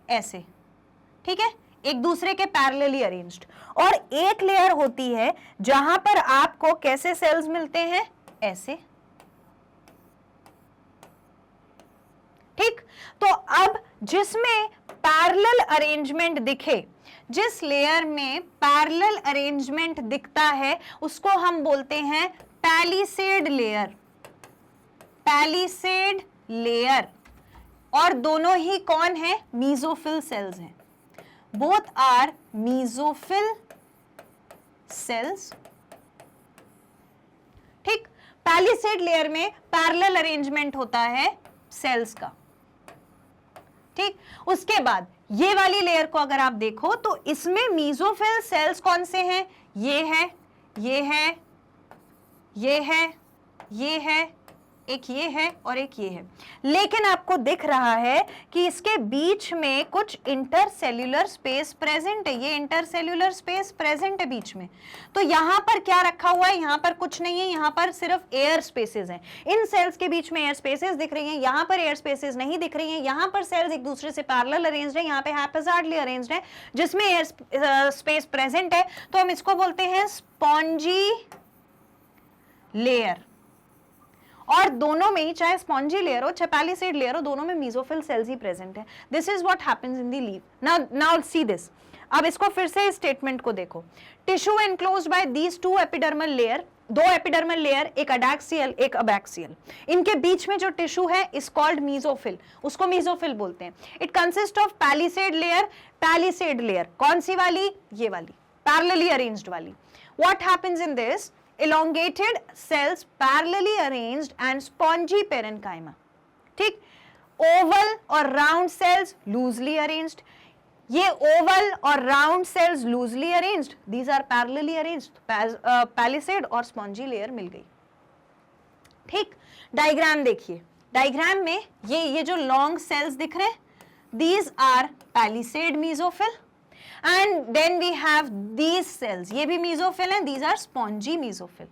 ऐसे, ठीक है, एक दूसरे के पैरेलली अरेंज्ड। और एक लेयर होती है जहां पर आपको कैसे सेल्स मिलते हैं? ऐसे। ठीक, तो अब जिसमें पैरेलल अरेंजमेंट दिखे, जिस लेयर में पैरेलल अरेंजमेंट दिखता है उसको हम बोलते हैं पैलिसेड लेयर। पैलिसेड लेयर, और दोनों ही कौन है? मीजोफिल सेल्स हैं। Both are mesophyll cells. ठीक, पैलिसेड लेयर में पैरेलल अरेंजमेंट होता है सेल्स का। ठीक, उसके बाद ये वाली लेयर को अगर आप देखो तो इसमें मीजोफिल सेल्स कौन से हैं? ये है, ये है, ये है, ये है, एक ये है और एक ये है। लेकिन आपको दिख रहा है कि इसके बीच में कुछ इंटरसेल्यूलर स्पेस प्रेजेंट है। ये इंटरसेल्यूलर स्पेस प्रेजेंट है बीच में। तो यहां पर क्या रखा हुआ है? यहां पर कुछ नहीं है, यहां पर सिर्फ एयर स्पेसेस हैं। इन सेल्स के बीच में एयर स्पेसेस दिख रही हैं, यहां पर एयर स्पेसेस नहीं दिख रही हैं। यहां पर सेल्स एक दूसरे से पैरेलल अरेंज्ड है, यहां पे हैप्पैज़ार्डली अरेंज्ड है, जिसमें एयर स्पेस प्रेजेंट है। तो हम इसको बोलते हैं स्पॉन्जी लेयर। और दोनों में ही, चाहे स्पॉन्जी लेयर हो चाहे पैलिसेड लेयर हो, दोनों में मीजोफिल सेल्स ही प्रेजेंट है। This is what happens in the leaf. Now see this. अब इसको फिर से स्टेटमेंट को देखो। Tissue enclosed bye these two epidermal layer, दो एपिडर्मल लेयर, एक अडैक्सियल एक अबैक्सियल। इनके बीच में जो टिश्यू है इज कॉल्ड मीजोफिल, उसको मीजोफिल बोलते हैं। It consist of palisade layer. Palisade layer कौन सी वाली? ये वाली, पैरेलली अरेंज्ड वाली। What happens in this? elongated cells parallelly arranged and spongy parenchyma। ठीक, oval और round cells loosely arranged। ये oval और round cells loosely arranged, these are parallelly arranged। Palisade और स्पॉन्जी लेयर मिल गई। ठीक, डायग्राम देखिए। Diagram में ये जो लॉन्ग सेल्स दिख रहे हैं, these are palisade mesophil, and then we have these cells, ये भी mesophil हैं, these are spongy mesophil।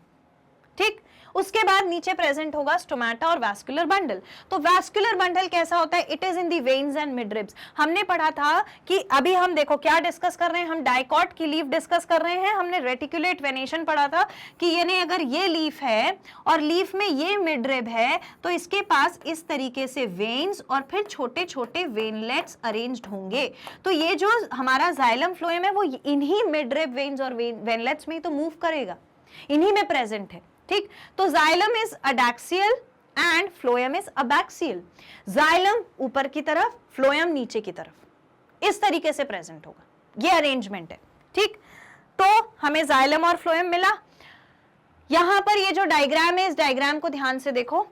ठीक, उसके बाद नीचे प्रेजेंट होगा स्टोमेटा और वैस्कुलर बंडल। तो वैस्कुलर बंडल कैसा होता है? It is in the veins and midribs. हमने पढ़ा था कि अभी हम देखो क्या डिस्कस कर रहे हैं, हम डाइकॉट की लीफ डिस्कस कर रहे हैं। हमने रेटिकुलेट वेनेशन पढ़ा था कि यानी अगर ये लीफ है और लीफ में ये मिडरिब है तो इसके पास इस तरीके से वेन्स और फिर छोटे छोटे वेनलेट्स अरेंज्ड होंगे। तो ये जो हमारा जाइलम फ्लोएम है वो इन्हीं मिडरिब वेन्स और वेनलेट्स में ही तो मूव करेगा, इन्हीं में प्रेजेंट है। ठीक, तो xylem is adaxial and phloem is abaxial. Xylem ऊपर की तरफ, फ्लोएम नीचे की तरफ, इस तरीके से प्रेजेंट होगा, ये अरेंजमेंट है। ठीक, तो हमें जाइलम और फ्लोएम मिला। यहां पर ये जो डायग्राम है, इस डायग्राम को ध्यान से देखो।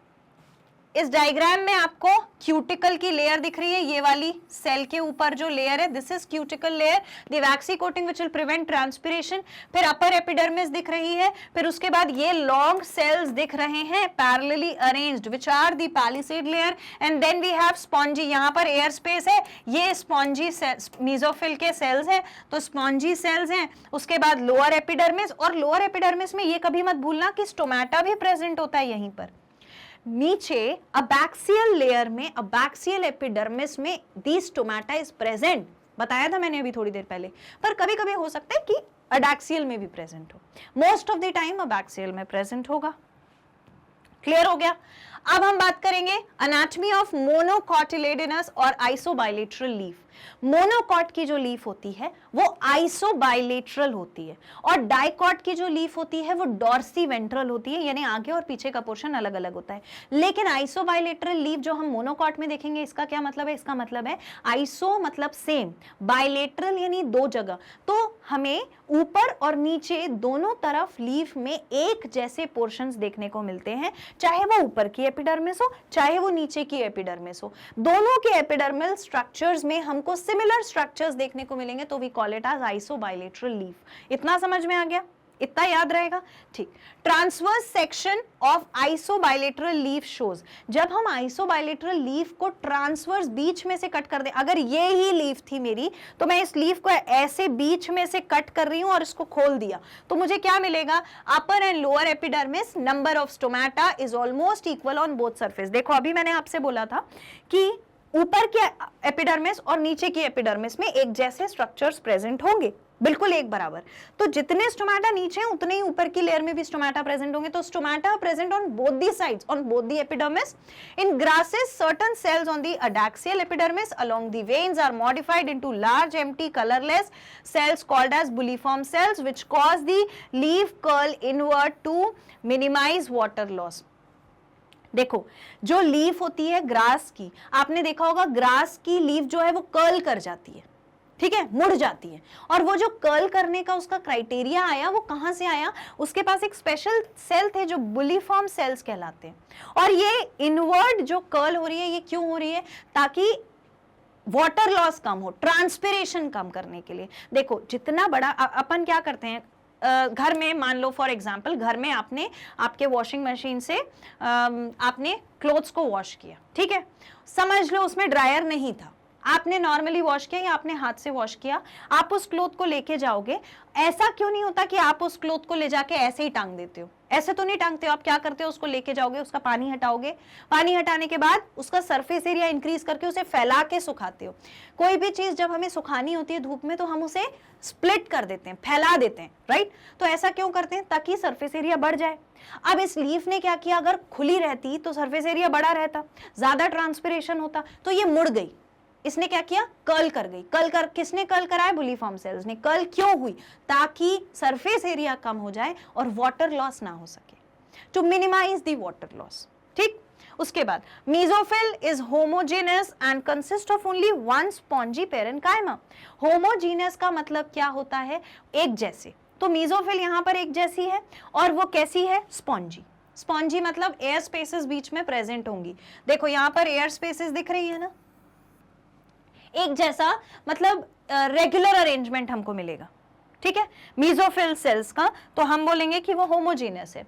इस डायग्राम में आपको क्यूटिकल की लेयर दिख रही है, ये वाली सेल के ऊपर जो लेयर है, this is cuticle layer, the vaccine coating which will prevent transpiration. फिर अपर एपिडर्मिस दिख रही है, फिर उसके बाद ये लॉन्ग सेल्स दिख रहे हैं parallelly arranged which are the palisade layer, and then we have spongy. यहाँ पर एयर स्पेस है, ये स्पॉन्जी मेसोफिल के सेल्स हैं, तो स्पॉन्जी सेल्स हैं। उसके बाद लोअर एपिडर्मिस, और लोअर एपिडर्मिस में ये कभी मत भूलना कि स्टोमेटा भी प्रेजेंट होता है यहीं पर। नीचे अबैक्सियल लेयर में, अबैक्सियल एपिडर्मिस में दी स्टोमेटा इज प्रेजेंट, बताया था मैंने अभी थोड़ी देर पहले। पर कभी कभी हो सकता है कि अडैक्सियल में भी प्रेजेंट हो, most of the time abaxial में प्रेजेंट होगा। क्लियर हो गया? अब हम बात करेंगे एनाटॉमी ऑफ मोनोकॉटिलेडोनस और आइसोबाइलेटरल लीफ। मोनोकॉट की जो लीफ होती है वो आइसोबाइलेटरल होती है, और डाइकॉट की जो लीफ होती है वो डॉर्सी वेंट्रल होती है, यानी आगे और पीछे का पोर्शन अलग अलग होता है। लेकिन आइसोबाइलेटरल लीफ जो हम मोनोकॉट में देखेंगे, इसका क्या मतलब है? इसका मतलब है आइसो मतलब सेम, बाइलेटरल यानी दो जगह। तो हमें ऊपर और नीचे दोनों तरफ लीफ में एक जैसे पोर्शंस देखने को मिलते हैं, चाहे वो ऊपर की एपिडर्मिस हो चाहे वो नीचे की एपिडर्मिस हो। दोनों के एपिडर्मल स्ट्रक्चर्स में हमको सिमिलर स्ट्रक्चर्स देखने को मिलेंगे, तो we call it as isobilateral leaf. इतना समझ में आ गया? इतना याद रहेगा? ठीक। Transverse section of isobilateral leaf shows, जब हम आइसोबाइलेटरल लीफ को ट्रांसवर्स बीच में से कट कर दें, अगर ये ही लीफ थी मेरी तो मैं इस लीफ को ऐसे बीच में से कट कर रही हूं और इसको खोल दिया, तो मुझे क्या मिलेगा? Upper and lower epidermis, number of stomata is almost equal on both surface. देखो अभी मैंने आपसे बोला था कि ऊपर के एपिडर्मिस और नीचे की एपिडर्मिस में एक जैसे स्ट्रक्चर्स प्रेजेंट होंगे, बिल्कुल एक बराबर। तो जितने स्टोमेटा नीचे हैं उतने ही ऊपर की लेयर में भी स्टोमेटा प्रेजेंट होंगे। तो stomata present on both the sides, on both the epidermis. In grasses certain cells on the adaxial epidermis along the veins are modified into large empty colorless cells called as bulliform cells which cause the leaf curl inward to minimize water loss। देखो जो leaf होती है grass की, आपने देखा होगा grass की leaf जो है वो कर्ल कर जाती है, ठीक है, मुड़ जाती है। और वो जो कर्ल करने का उसका क्राइटेरिया आया वो कहां से आया? उसके पास एक स्पेशल सेल थे जो बुलिफॉर्म सेल्स कहलाते हैं। और ये इनवर्ड जो कर्ल हो रही है ये क्यों हो रही है? ताकि वाटर लॉस कम हो, ट्रांसपिरेशन कम करने के लिए। देखो जितना बड़ा अपन क्या करते हैं घर में, मान लो फॉर एग्जांपल घर में आपने आपके वॉशिंग मशीन से आपने क्लोथ्स को वॉश किया, ठीक है, समझ लो उसमें ड्रायर नहीं था, आपने नॉर्मली वॉश किया या आपने हाथ से वॉश किया, आप उस क्लोथ को लेके जाओगे। ऐसा क्यों नहीं होता कि आप उस क्लोथ को ले जाके ऐसे ही टांग देते हो? ऐसे तो नहीं टांगते हो, आप क्या करते हो? उसको लेके जाओगे, उसका पानी हटाओगे, पानी हटाने के बाद उसका सरफेस एरिया इंक्रीज करके उसे फैला के सुखाते हो। कोई भी चीज जब हमें सुखानी होती है धूप में तो हम उसे स्प्लिट कर देते हैं, फैला देते हैं, राइट? तो ऐसा क्यों करते हैं? ताकि सरफेस एरिया बढ़ जाए। अब इस लीफ ने क्या किया, अगर खुली रहती तो सरफेस एरिया बड़ा रहता, ज्यादा ट्रांसपिरेशन होता, तो ये मुड़ गई। इसने क्या किया? कर्ल कर गई। कर्ल कर किसने कर्ल कराया? बुलिफॉर्म सेल्स ने। कर्ल क्यों हुई? ताकि सरफेस एरिया कम हो जाए और वाटर लॉस ना हो सके, to minimise the water loss. ठीक, उसके बाद mesophyll is homogenous and consist of only one spongy parenchyma. Homogenous का मतलब क्या होता है? एक जैसे। तो मेसोफिल यहां पर एक जैसी है, और वो कैसी है? स्पॉन्जी। स्पॉन्जी मतलब एयर स्पेसेस बीच में प्रेजेंट होंगी। देखो यहां पर एयर स्पेसेस दिख रही है ना, एक जैसा, मतलब रेगुलर अरेंजमेंट हमको मिलेगा, ठीक है, मेसोफिल सेल्स का। तो हम बोलेंगे कि वो होमोजेनस है।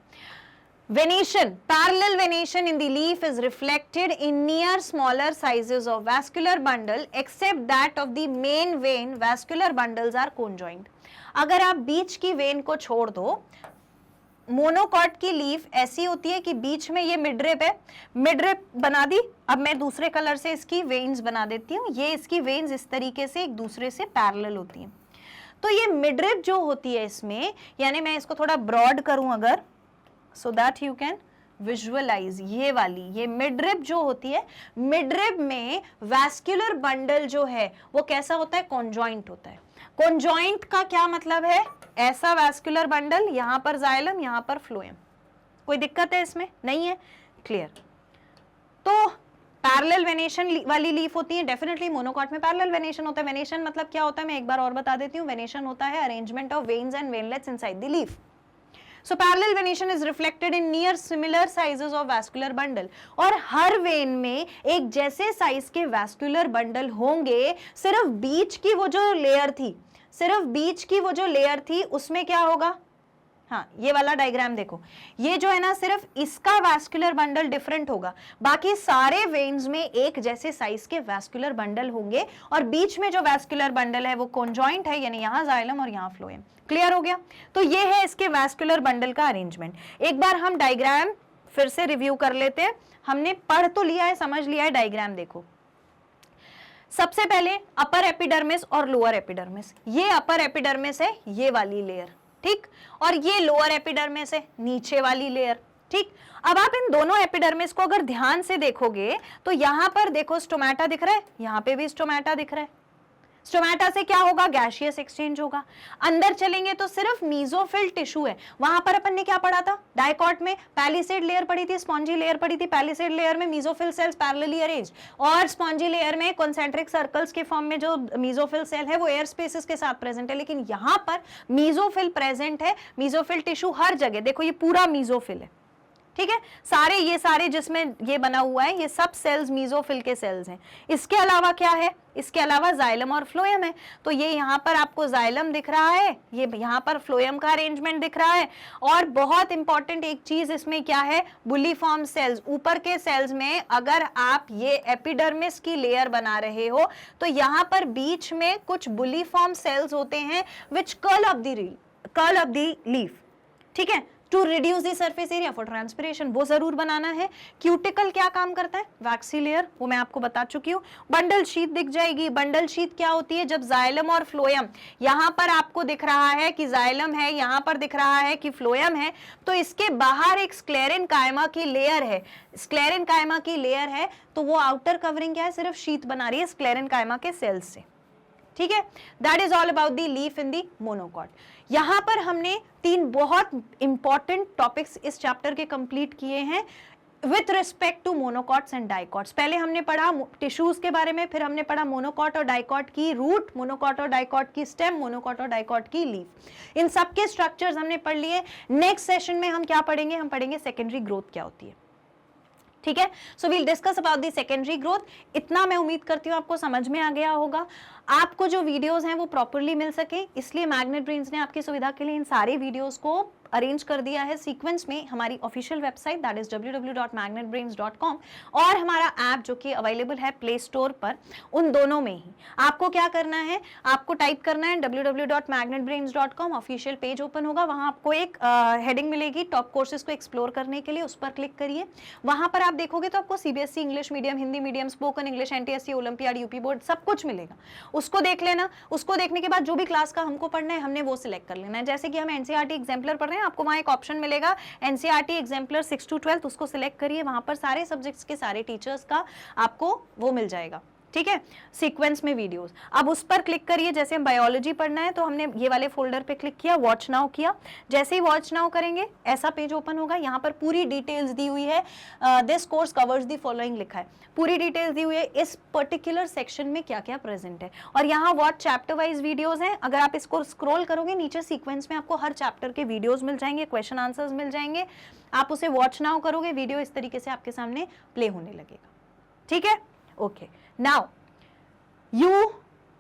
Venation, parallel venation in the leaf is reflected in near smaller sizes of vascular bundle except that of the main vein, vascular bundles are conjoined। अगर आप बीच की वेन को छोड़ दो, मोनोकॉट की लीफ ऐसी होती है कि बीच में ये मिडरिब है, मिडरिब बना दी। अब मैं दूसरे कलर से इसकी वेन्स बना देती हूँ। ये इसकी वेन्स इस तरीके से एक दूसरे से पैरेलल होती हैं। तो ये मिडरिब जो होती है इसमें, यानी मैं इसको थोड़ा ब्रॉड करूं अगर, so that you can visualise, ये वाली ये मिडरिब जो होती है, मिडरिब में वैस्कुलर बंडल जो है वो कैसा होता है, कॉन्जॉइंट होता है। कॉन्जॉइंट का क्या मतलब है, ऐसा वैस्कुलर बंडल, यहां पर जाइलम, यहां पर फ्लोएम। कोई दिक्कत है इसमें? नहीं है, क्लियर। तो पैरेलल वेनेशन वाली लीफ होती है, डेफिनेटली मोनोकॉट में पैरेलल वेनेशन होता है। वेनेशन मतलब क्या होता है, मैं एक बार और बता देती हूँ। वेनेशन होता है arrangement of veins and veinlets inside the leaf. So parallel venation is reflected in near similar sizes of vascular bundle। और हर वेन में एक जैसे साइज के वैस्कुलर बंडल होंगे, सिर्फ बीच की वो जो लेयर थी, सिर्फ बीच की वो जो लेयर थी उसमें क्या होगा, हाँ ये वाला डायग्राम देखो, ये जो है ना सिर्फ इसका वैस्कुलर बंडल डिफरेंट होगा, बाकी सारे वेन्स में एक जैसे साइज के वैस्कुलर बंडल होंगे और बीच में जो वैस्कुलर बंडल है वो कॉन्जॉइंट है, यानी यहाँ जाइलम और यहाँ फ्लोएम। क्लियर हो गया? तो ये है इसके वैस्कुलर बंडल का अरेंजमेंट। एक बार हम डायग्राम फिर से रिव्यू कर लेते हैं। हमने पढ़ तो लिया है, समझ लिया है, डायग्राम देखो। सबसे पहले अपर एपिडर्मिस और लोअर एपिडर्मिस। ये अपर एपिडर्मिस है, ये वाली लेयर, ठीक, और ये लोअर एपिडर्मिस है, नीचे वाली लेयर, ठीक। अब आप इन दोनों एपिडर्मिस को अगर ध्यान से देखोगे तो यहां पर देखो स्टोमेटा दिख रहा है, यहां पे भी स्टोमेटा दिख रहा है। स्टोमेटा से क्या होगा, गैसियस एक्सचेंज होगा। अंदर चलेंगे तो सिर्फ मीजोफिल टिश्यू है। वहां पर अपन ने क्या पढ़ा था, डाइकॉट में पैलिसेड लेयर पढ़ी थी, स्पॉन्जी लेयर पढ़ी थी। पैलिसेड लेयर में मीजोफिल सेल्स पैरेलली अरेंज्ड, और स्पॉन्जी लेयर में कॉन्सेंट्रिक सर्कल्स के फॉर्म में जो मीजोफिल सेल है वो एयर स्पेसेस के साथ प्रेजेंट है। लेकिन यहां पर मीजोफिल प्रेजेंट है, मीजोफिल टिश्यू हर जगह। देखो ये पूरा मीजोफिल है, ठीक है, सारे ये सारे जिसमें ये बना हुआ है ये सब सेल्स मीजोफिल के सेल्स हैं। इसके अलावा क्या है, इसके अलावा जाइलम और फ्लोएम है। तो ये यहाँ पर आपको जाइलम दिख रहा है, ये यहाँ पर फ्लोएम का अरेंजमेंट दिख रहा है। और बहुत इंपॉर्टेंट एक चीज इसमें क्या है, बुलिफॉर्म सेल्स। ऊपर के सेल्स में अगर आप ये एपिडर्मिस की लेयर बना रहे हो तो यहाँ पर बीच में कुछ बुलिफॉर्म सेल्स होते हैं which curl up the leaf, ठीक है, to reduce the surface area for transpiration, वो जरूर बनाना है। क्यूटिकल क्या काम करता है, वैक्सी लेयर, वो मैं आपको बता चुकी हूँ। बंडल शीथ दिख जाएगी। बंडल शीथ क्या होती है, जब जाइलम और फ्लोएम, यहाँ पर आपको दिख रहा है कि जाइलम है, यहाँ पर दिख रहा है कि फ्लोएम है, तो इसके बाहर एक स्क्लेरेन कायमा की लेयर है। स्क्लेरेन कायमा की लेयर है तो वो आउटर कवरिंग क्या है, सिर्फ शीथ बना रही है स्क्लेरेन कायमा के सेल्स से, ठीक है। That is all about the leaf in the monocot. यहां पर हमने 3 बहुत इंपॉर्टेंट टॉपिक्स इस चैप्टर के कंप्लीट किए हैं with respect to monocots and dicots. पहले हमने पढ़ा टिश्यूज के बारे में, फिर हमने पढ़ा मोनोकॉट और डाइकॉट की रूट, मोनोकॉट और डाइकॉट की स्टेम, मोनोकॉट और डाइकॉट की लीफ। इन सबके स्ट्रक्चर्स हमने पढ़ लिए। नेक्स्ट सेशन में हम क्या पढ़ेंगे, हम पढ़ेंगे सेकेंडरी ग्रोथ क्या होती है, ठीक है। So we'll discuss about the secondary growth. इतना मैं उम्मीद करती हूँ आपको समझ में आ गया होगा। आपको जो वीडियोस हैं वो प्रॉपरली मिल सके, इसलिए मैग्नेट ब्रेन्स ने आपकी सुविधा के लिए इन सारे वीडियोस को अरेंज कर दिया है सीक्वेंस में। हमारी official website that is www.magnetbrains.com और हमारा ऐप जो कि अवेलेबल है प्ले स्टोर पर, उन दोनों में ही आपको क्या करना है, आपको टाइप करना है www.magnetbrains.com, ऑफिशियल पेज ओपन होगा, वहां आपको एक हेडिंग मिलेगी टॉप कोर्सेज को एक्सप्लोर करने के लिए, उस पर क्लिक करिए। वहां पर आप देखोगे तो आपको CBSE English medium, Hindi medium, spoken English, NTSC, olympiad, UP board सब कुछ मिलेगा। उसको देख लेना। उसको देखने के बाद जो भी क्लास का हमको पढ़ना है हमने वो सिलेक्ट कर लेना है। जैसे कि हम एनसीईआरटी एग्जाम्पलर पढ़ रहे हैं, आपको वहां एक ऑप्शन मिलेगा एनसीईआरटी एग्जाम्पलर 6 to 12, उसको सिलेक्ट करिए। वहां पर सारे सब्जेक्ट्स के सारे टीचर्स का आपको वो मिल जाएगा, ठीक है, सीक्वेंस में वीडियोस। अब उस पर क्लिक करिए। जैसे हम बायोलॉजी पढ़ना है तो हमने ये वाले फोल्डर पे क्लिक किया, वॉच नाउ किया। जैसे ही वॉच नाउ करेंगे ऐसा पेज ओपन होगा। यहाँ पर पूरी डिटेल्स दी हुई है, this course covers the following लिखा है, पूरी डिटेल्स दी हुई है इस पर्टिकुलर सेक्शन में क्या क्या प्रेजेंट है। और यहाँ वॉच चैप्टर वाइज वीडियोज हैं। अगर आप इसको स्क्रॉल करोगे नीचे सीक्वेंस में आपको हर चैप्टर के वीडियोज मिल जाएंगे, क्वेश्चन आंसर्स मिल जाएंगे। आप उसे वॉच नाउ करोगे, वीडियो इस तरीके से आपके सामने प्ले होने लगेगा, ठीक है। Okay, now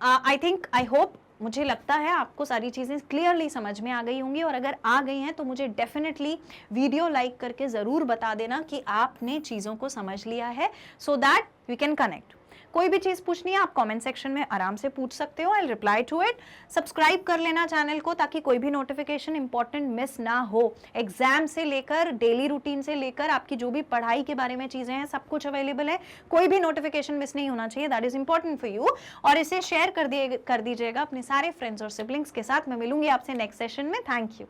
I think, I hope, मुझे लगता है आपको सारी चीज़ें क्लियरली समझ में आ गई होंगी। और अगर आ गई हैं तो मुझे डेफिनेटली वीडियो लाइक करके ज़रूर बता देना कि आपने चीज़ों को समझ लिया है, so that we can connect. कोई भी चीज पूछनी है आप कमेंट सेक्शन में आराम से पूछ सकते हो, I reply to it. Subscribe कर लेना चैनल को ताकि कोई भी नोटिफिकेशन इंपॉर्टेंट मिस ना हो। एग्जाम से लेकर डेली रूटीन से लेकर आपकी जो भी पढ़ाई के बारे में चीजें हैं सब कुछ अवेलेबल है, कोई भी नोटिफिकेशन मिस नहीं होना चाहिए, that is important for you. और इसे शेयर कर दीजिएगा अपने सारे फ्रेंड्स और सिबलिंग्स के साथ। मैं मिलूंगी आपसे नेक्स्ट सेशन में। Thank you.